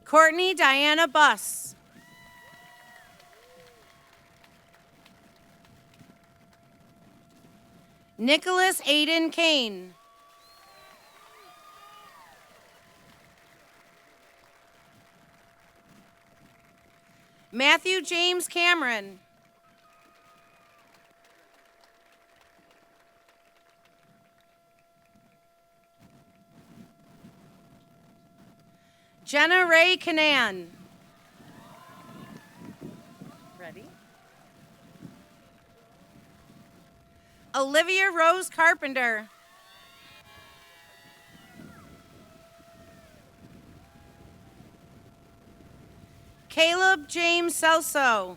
Courtney Diana Buss. Nicholas Aiden Kane. Matthew James Cameron. Jenna Ray Canan. Ready? Olivia Rose Carpenter. Caleb James Celso.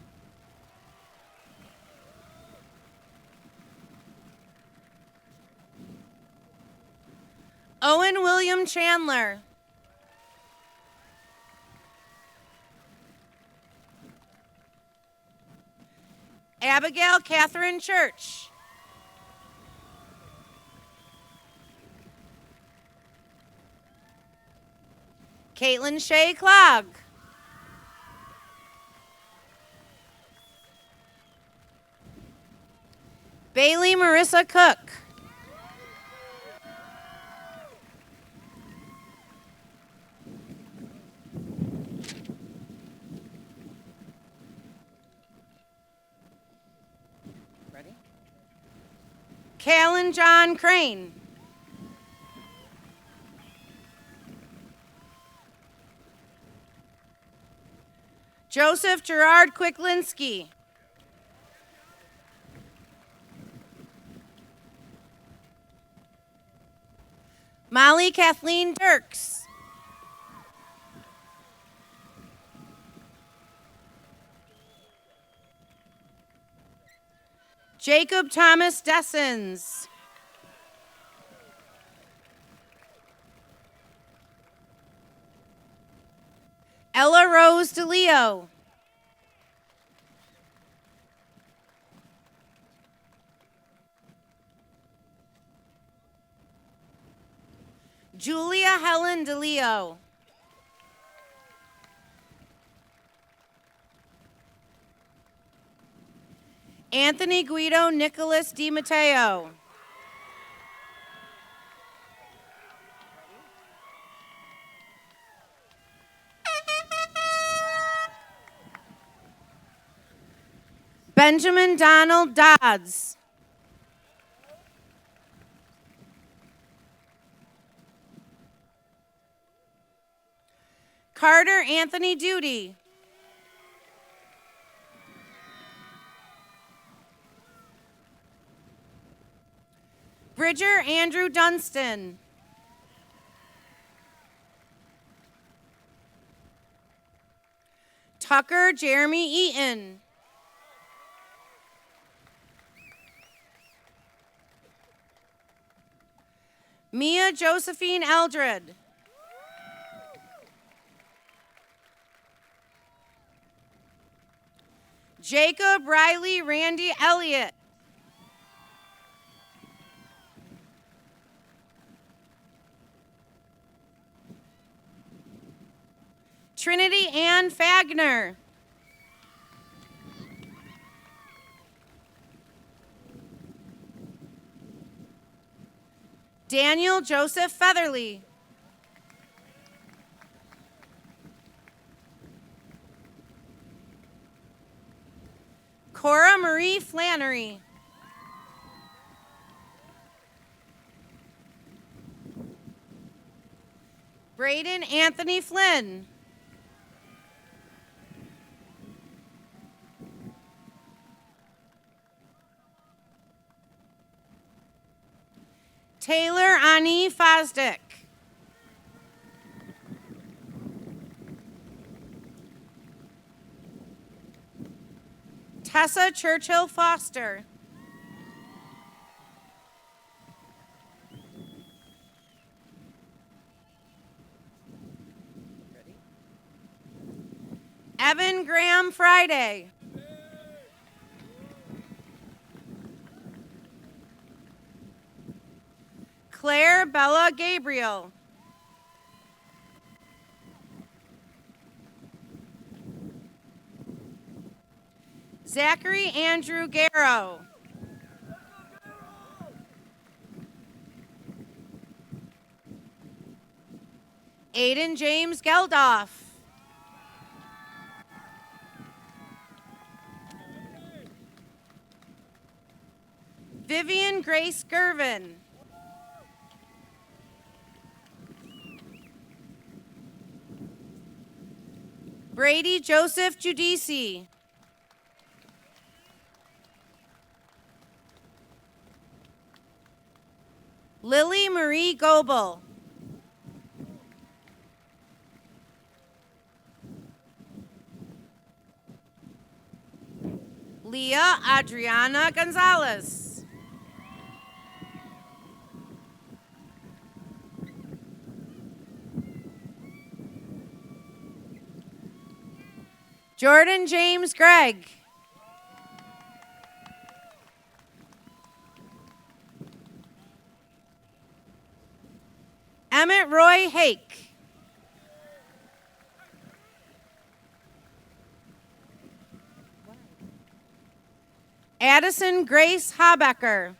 Owen William Chandler. Abigail Catherine Church. Caitlin Shea Clogg. Bailey Marissa Cook. Ready? Callan John Crane. Joseph Gerard Quicklinski. Molly Kathleen Dirks. Jacob Thomas Dessens. Ella Rose DeLeo. Julia Helen DeLeo. Anthony Guido Nicholas DiMatteo. Benjamin Donald Dodds. Carter Anthony Duty. Bridger Andrew Dunstan. Tucker Jeremy Eaton. Mia Josephine Eldred. Jacob Riley Randy Elliott. Trinity Ann Fagner. Daniel Joseph Featherly. Cora Marie Flannery. Braden Anthony Flynn. Taylor Ani Fosdick. Tessa Churchill Foster. Evan Graham Friday. Claire Bella Gabriel. Zachary Andrew Garrow. Aiden James Geldof. Vivian Grace Gervin. Brady Joseph Giudici. Lily Marie Goebel. Leah Adriana Gonzalez. Jordan James Gregg. Emmett Roy Hake. Addison Grace Habecker.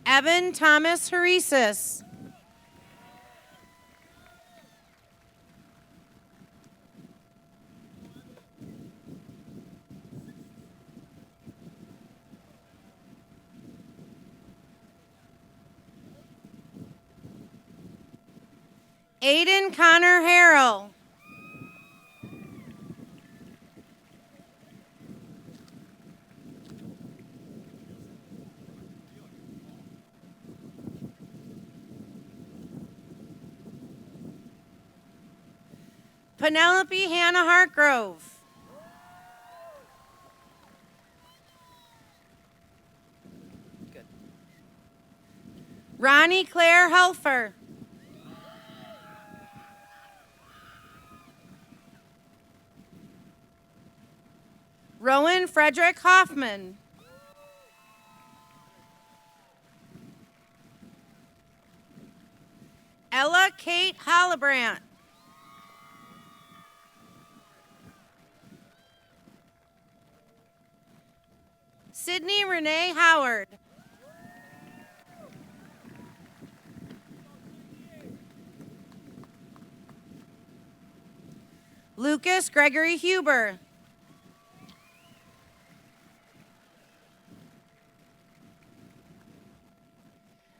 Evan Thomas Harisis. Aiden Connor Harrell. Penelope Hannah Hartgrove. Good. Ronnie Claire Helfer. Rowan Frederick Hoffman. Ella Kate Hollebrandt. Sydney Renee Howard. Lucas Gregory Huber.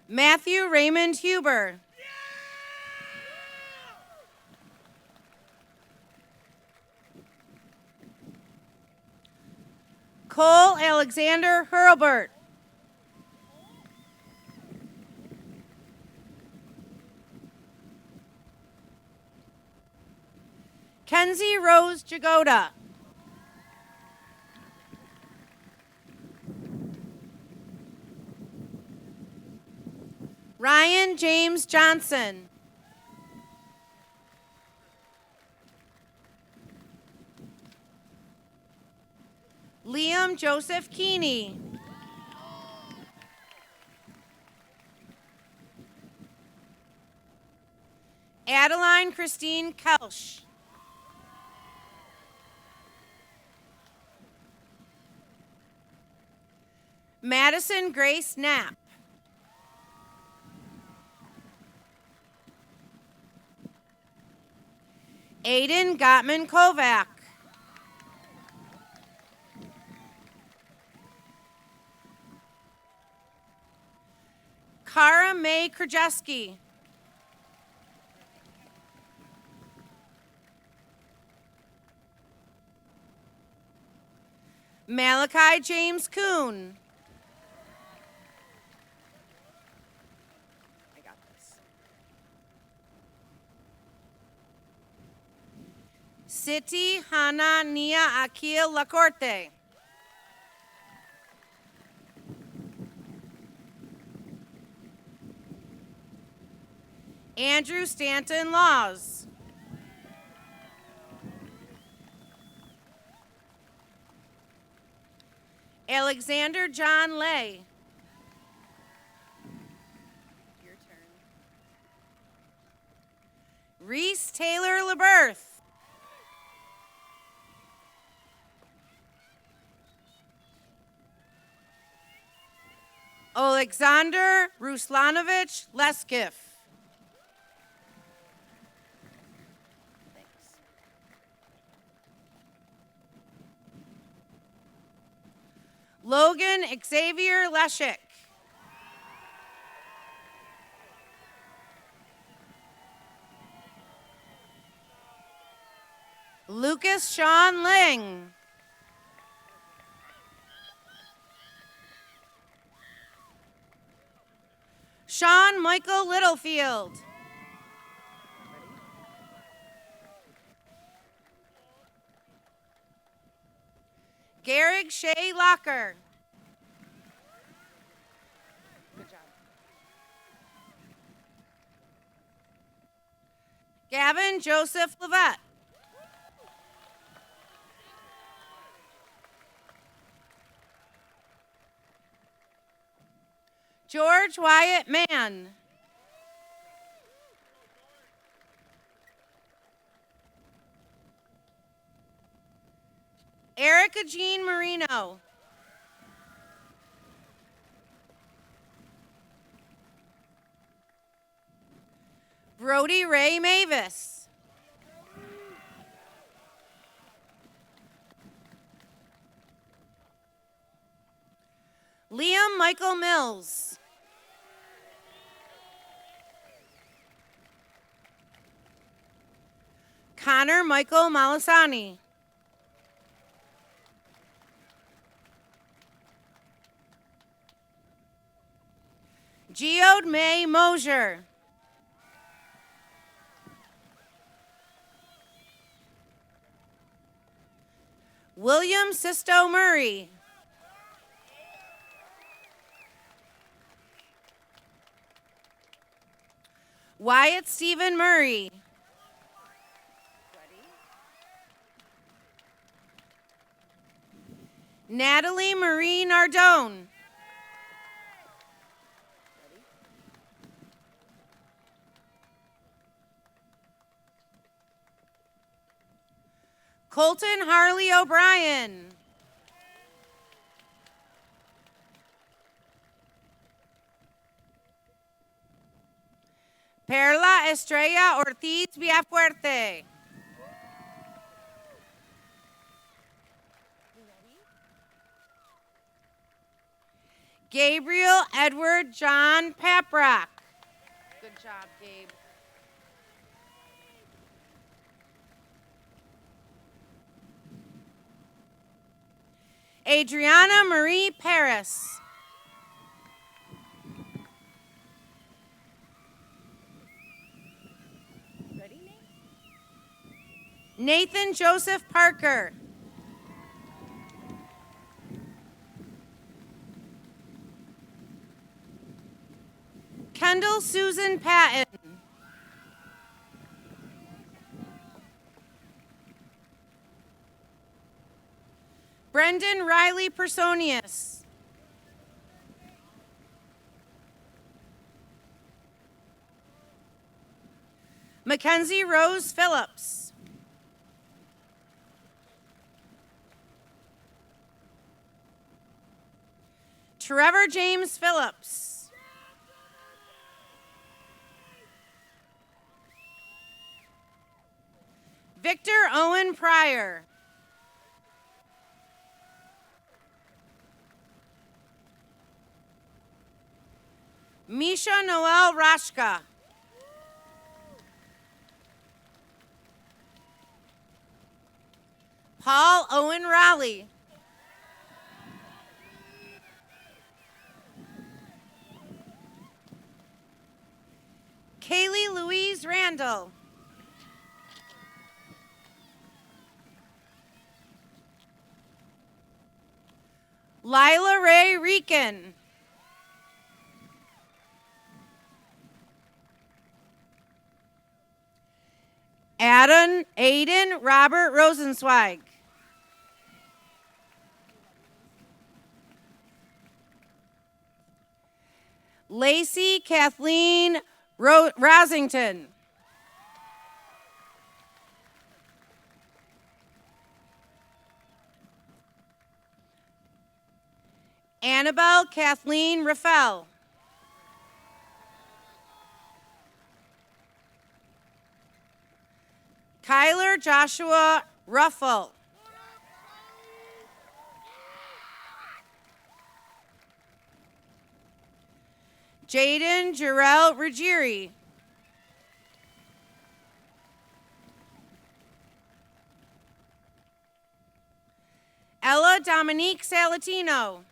Matthew Raymond Huber. Cole Alexander Hurlbert. Kenzie Rose Jagoda. Ryan James Johnson. Liam Joseph Keeney. Adeline Christine Kelsch. Madison Grace Knapp. Aiden Gottman Kovac. Cara May Krajewski. Malachi James Kuhn. I got this. Siti Hana Nia Akil Lacorte. Andrew Stanton Laws. Alexander John Lay. Your turn. Reese Taylor LeBerth. Alexander Ruslanovich Leskiff. Thanks. Logan Xavier Leshik. Lucas Sean Ling. Sean Michael Littlefield. Garrick Shea Locker. Good job. Gavin Joseph Levette. George Wyatt Mann. Erica Jean Marino. Brody Ray Mavis. Liam Michael Mills. Connor Michael Malasani. Geode May Mosier. William Sisto Murray. Wyatt Stephen Murray. Natalie Marie Nardone. Colton Harley O'Brien. Perla Estrella Ortiz Villafuerte. Gabriel Edward John Paprock. Good job, Gabe. Adriana Marie Paris. Ready, Nate? Nathan Joseph Parker. Kendall Susan Patton. Brendan Riley Personius. Mackenzie Rose Phillips. Trevor James Phillips. Victor Owen Pryor. Misha Noel Rashka. Paul Owen Raleigh. Kaylee Louise Randall. Lila Ray Rican. Aiden Robert Rosenzweig. Lacey Kathleen Rosington. Annabelle Kathleen Raffel. Kyler Joshua Ruffle. Jaden Jarrell Ruggieri. Ella Dominique Salatino.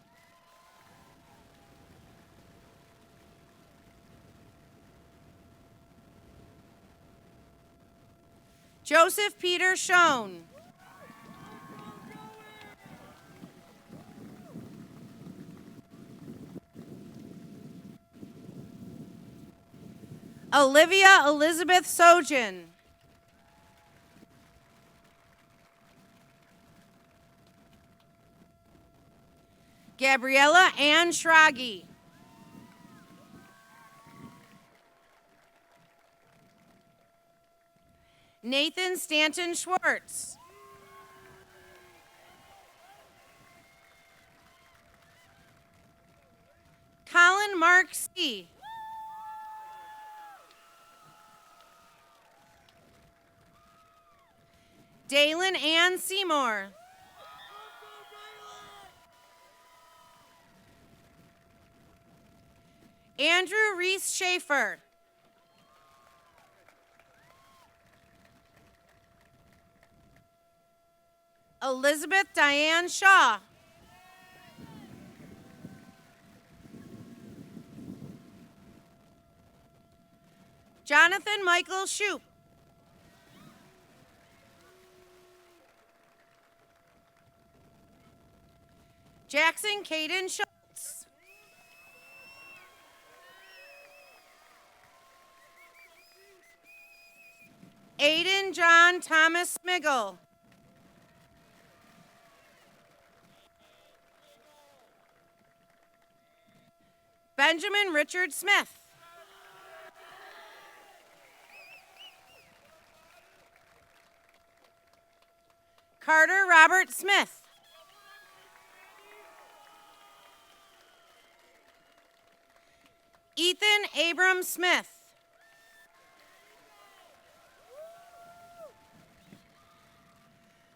Joseph Peter Schoen. Olivia Elizabeth Sojan. Gabriella Ann Schragi. Nathan Stanton Schwartz. Colin Mark C. Dalen Ann Seymour. Andrew Reese Schaefer. Elizabeth Diane Shaw. Jonathan Michael Shoup. Jackson Caden Schultz. Aiden John Thomas Smiggle. Benjamin Richard Smith. Carter Robert Smith. Ethan Abram Smith.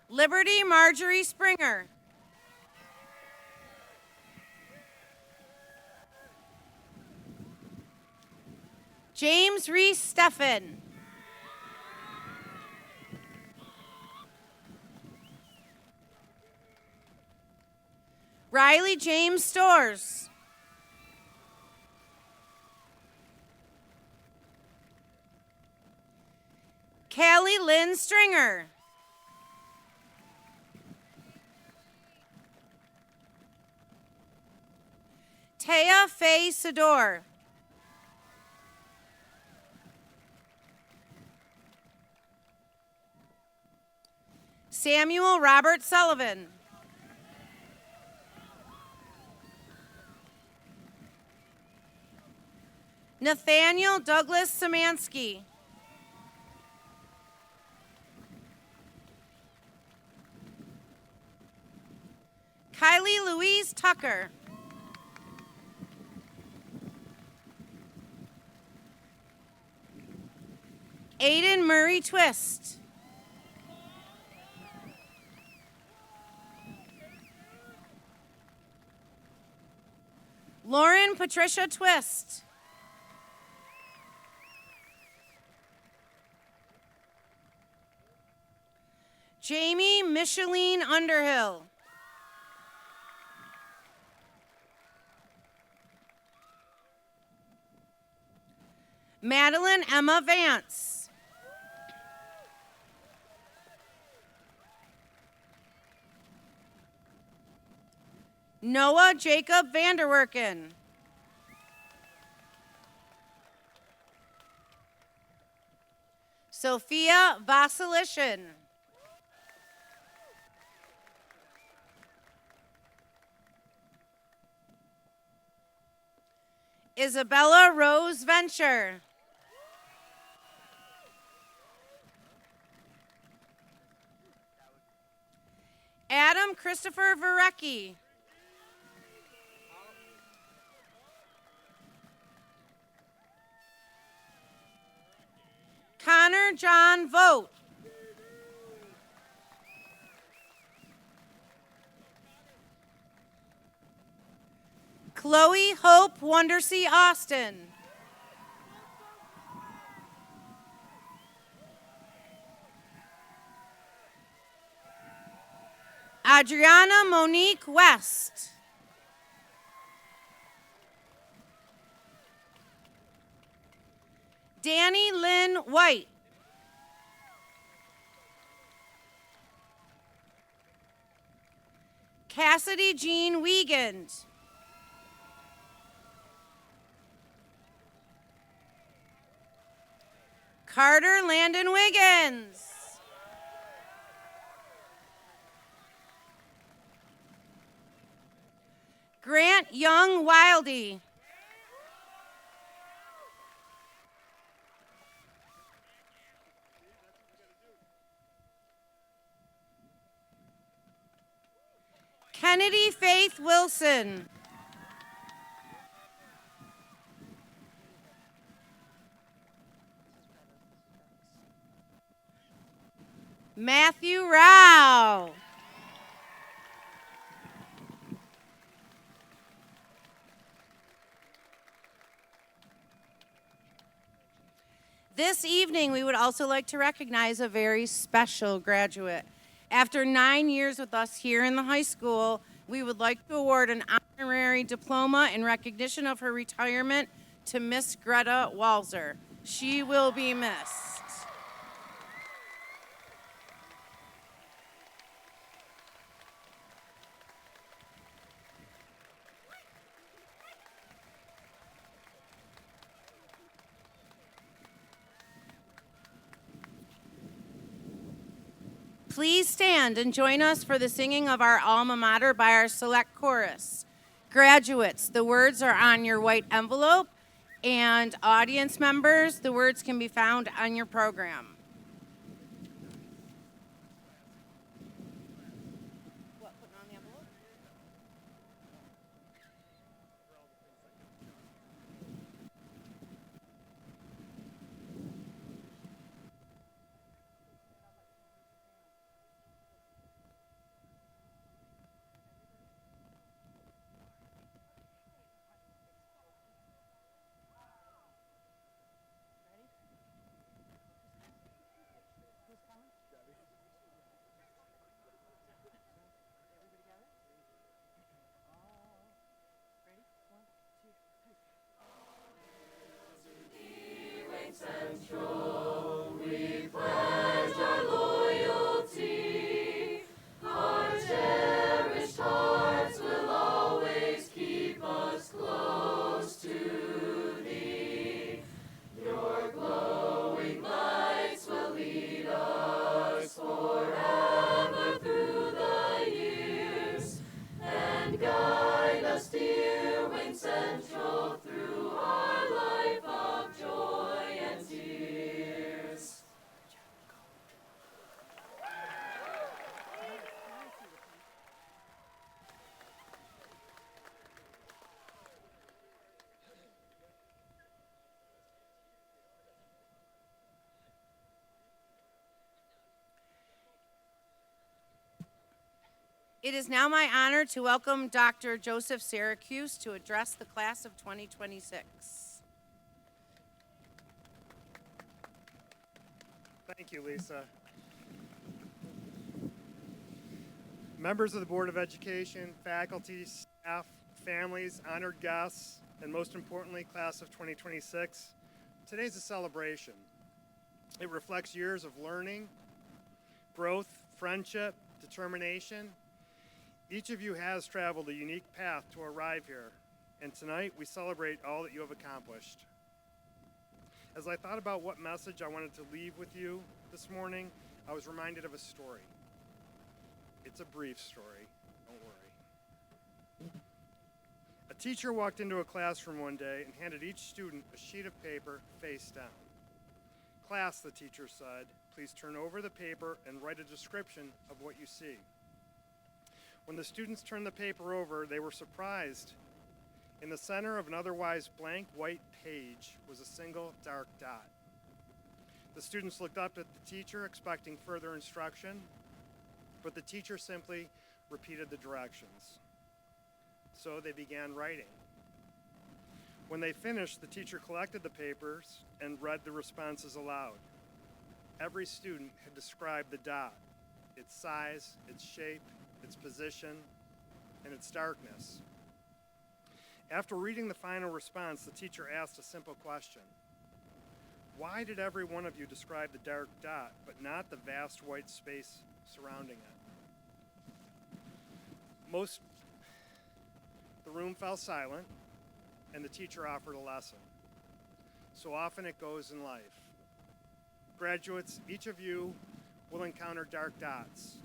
Liberty Marjorie Springer. James Reese Steffen. Riley James Stores. Callie Lynn Stringer. Taya Faye Sador. Samuel Robert Sullivan. Nathaniel Douglas Samansky. Kylie Louise Tucker. Aiden Murray Twist. Lauren Patricia Twist. Jamie Micheline Underhill. Madeline Emma Vance. Noah Jacob Vanderwerken. Sophia Vasilishin. Isabella Rose Venture. Adam Christopher Varecki. Connor John Vogt. Chloe Hope Wondersea Austin. Adriana Monique West. Danny Lynn White. Cassidy Jean Wiegand. Carter Landon Wiggins. Grant Young Wildy. Kennedy Faith Wilson. Matthew Rao. This evening, we would also like to recognize a very special graduate. After 9 years with us here in the high school, we would like to award an honorary diploma in recognition of her retirement to Miss Greta Walzer. She will be missed. Please stand and join us for the singing of our alma mater by our select chorus. Graduates, the words are on your white envelope, and audience members, the words can be found on your program. It is now my honor to welcome Dr. Joseph Syracuse to address the class of 2026. Thank you, Lisa. Members of the Board of Education, faculty, staff, families, honored guests, and most importantly, class of 2026, today's a celebration. It reflects years of learning, growth, friendship, determination. Each of you has traveled a unique path to arrive here, and tonight we celebrate all that you have accomplished. As I thought about what message I wanted to leave with you this morning, I was reminded of a story. It's a brief story, don't worry. A A teacher walked into a classroom one day and handed each student a sheet of paper face down. "Class," the teacher said, "please turn over the paper and write a description of what you see." When the students turned the paper over, they were surprised. In the center of an otherwise blank white page was a single dark dot. The students looked up at the teacher, expecting further instruction, but the teacher simply repeated the directions. So they began writing. When they finished, the teacher collected the papers and read the responses aloud. Every student had described the dot, its size, its shape, its position, and its darkness. After reading the final response, the teacher asked a simple question. Why did every one of you describe the dark dot, but not the vast white space surrounding it? The room fell silent, and the teacher offered a lesson. So often it goes in life. Graduates, each of you will encounter dark dots.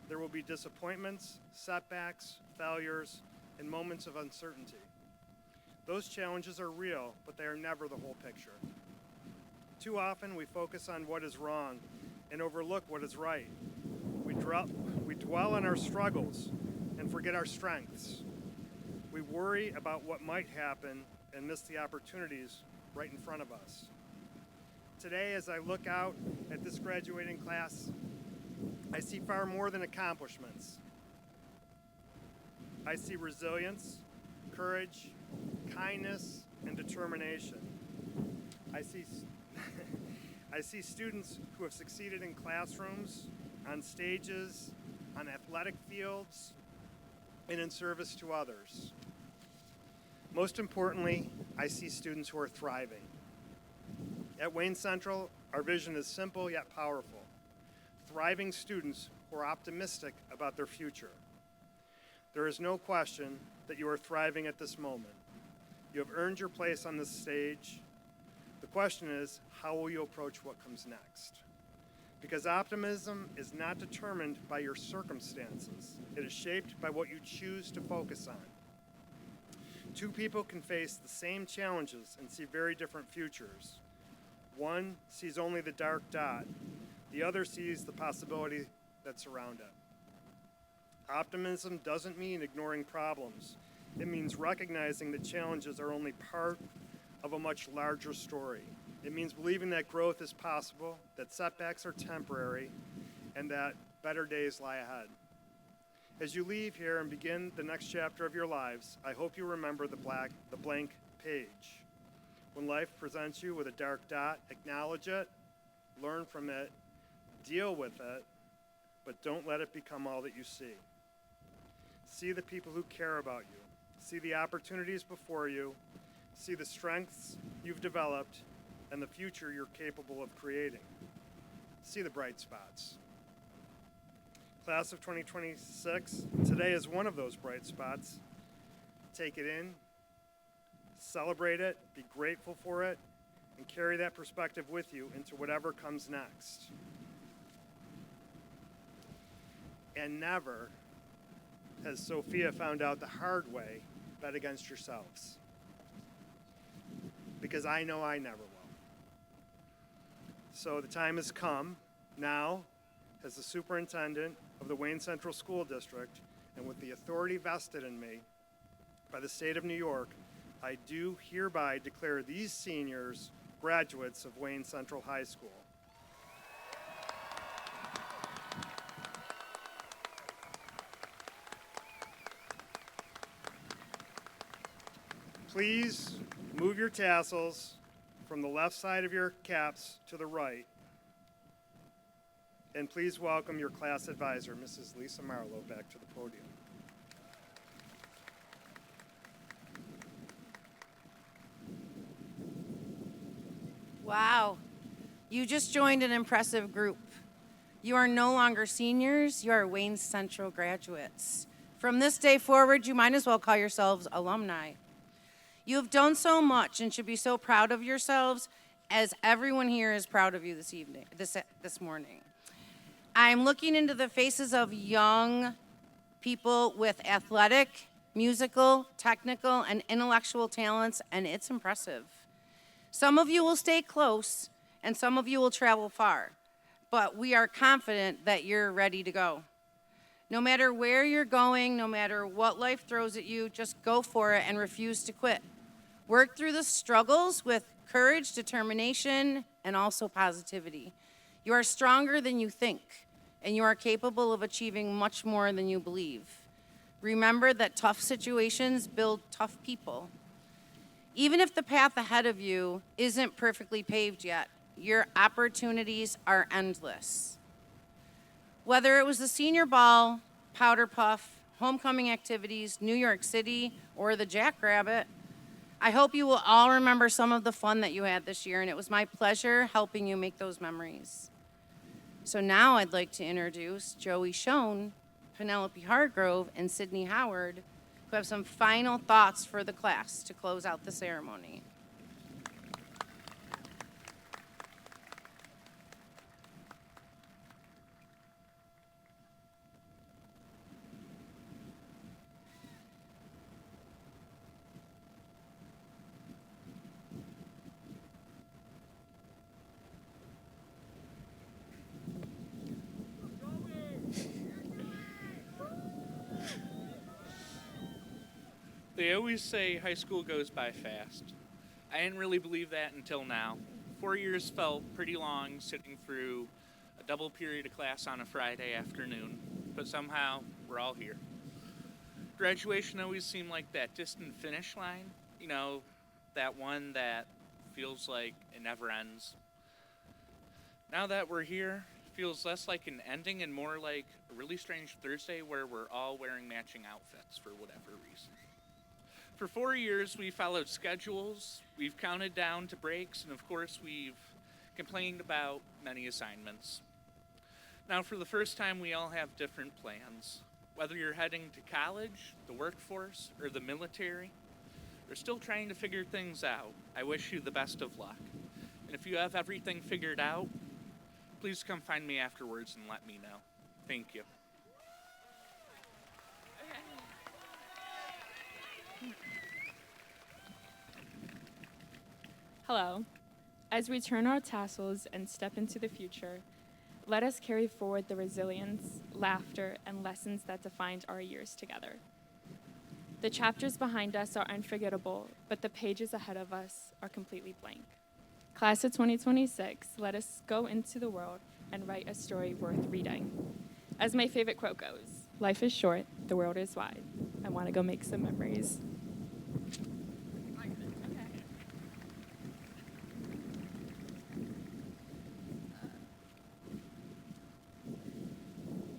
There will be disappointments, setbacks, failures, and moments of uncertainty. Those challenges are real, but they are never the whole picture. Too often we focus on what is wrong and overlook what is right. We dwell on our struggles and forget our strengths. We worry about what might happen and miss the opportunities right in front of us. Today, as I look out at this graduating class, I see far more than accomplishments. I see resilience, courage, kindness, and determination. I see students who have succeeded in classrooms, on stages, on athletic fields, and in service to others. Most importantly, I see students who are thriving. At Wayne Central, our vision is simple yet powerful. Thriving students who are optimistic about their future. There is no question that you are thriving at this moment. You have earned your place on this stage. The question is, how will you approach what comes next? Because optimism is not determined by your circumstances. It is shaped by what you choose to focus on. Two people can face the same challenges and see very different futures. One sees only the dark dot. The other sees the possibility that's around it. Optimism doesn't mean ignoring problems. It means recognizing that challenges are only part of a much larger story. It means believing that growth is possible, that setbacks are temporary, and that better days lie ahead. As you leave here and begin the next chapter of your lives, I hope you remember the blank page. When life presents you with a dark dot, acknowledge it, learn from it, deal with it, but don't let it become all that you see. See the people who care about you. See the opportunities before you. See the strengths you've developed and the future you're capable of creating. See the bright spots. Class of 2026, today is one of those bright spots. Take it in, celebrate it, be grateful for it, and carry that perspective with you into whatever comes next. And never, as Sophia found out the hard way, bet against yourselves. Because I know I never will. So the time has come now, as the superintendent of the Wayne Central School District, and with the authority vested in me by the state of New York, I do hereby declare these seniors graduates of Wayne Central High School. Please move your tassels from the left side of your caps to the right. And please welcome your class advisor, Mrs. Lisa Marlowe, back to the podium. Wow, you just joined an impressive group. You are no longer seniors, you are Wayne Central graduates. From this day forward, you might as well call yourselves alumni. You have done so much and should be so proud of yourselves, as everyone here is proud of you this morning. I'm looking into the faces of young people with athletic, musical, technical, and intellectual talents, and it's impressive. Some of you will stay close, and some of you will travel far, but we are confident that you're ready to go. No matter where you're going, no matter what life throws at you, just go for it and refuse to quit. Work through the struggles with courage, determination, and also positivity. You are stronger than you think, and you are capable of achieving much more than you believe. Remember that tough situations build tough people. Even if the path ahead of you isn't perfectly paved yet, your opportunities are endless. Whether it was the senior ball, powder puff, homecoming activities, New York City, or the Jackrabbit, I hope you will all remember some of the fun that you had this year, and it was my pleasure helping you make those memories. So now I'd like to introduce Joey Schoen, Penelope Hargrove, and Sydney Howard, who have some final thoughts for the class to close out the ceremony. They always say high school goes by fast. I didn't really believe that until now. 4 years felt pretty long sitting through a double period of class on a Friday afternoon, but somehow we're all here. Graduation always seemed like that distant finish line, you know, that one that feels like it never ends. Now that we're here, it feels less like an ending and more like a really strange Thursday where we're all wearing matching outfits for whatever reason. For 4 years, we followed schedules, we've counted down to breaks, and of course, we've complained about many assignments. Now, for the first time, we all have different plans. Whether you're heading to college, the workforce, or the military, or still trying to figure things out, I wish you the best of luck. And if you have everything figured out, please come find me afterwards and let me know. Thank you. Hello. As we turn our tassels and step into the future, let us carry forward the resilience, laughter, and lessons that defined our years together. The chapters behind us are unforgettable, but the pages ahead of us are completely blank. Class of 2026, let us go into the world and write a story worth reading. As my favorite quote goes, life is short, the world is wide. I want to go make some memories.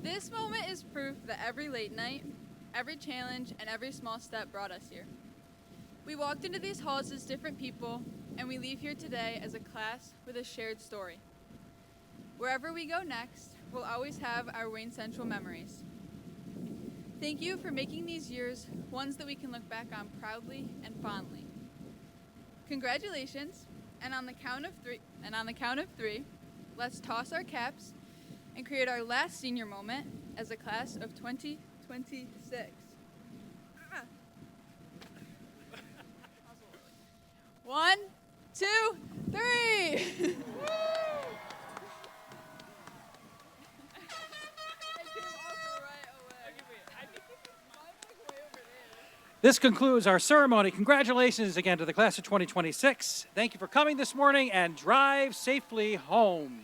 This moment is proof that every late night, every challenge, and every small step brought us here. We walked into these halls as different people, and we leave here today as a class with a shared story. Wherever we go next, we'll always have our Wayne Central memories. Thank you for making these years ones that we can look back on proudly and fondly. Congratulations, and on the count of three, let's toss our caps and create our last senior moment as a class of 2026. One, two, three. This concludes our ceremony. Congratulations again to the class of 2026. Thank you for coming this morning, and drive safely home.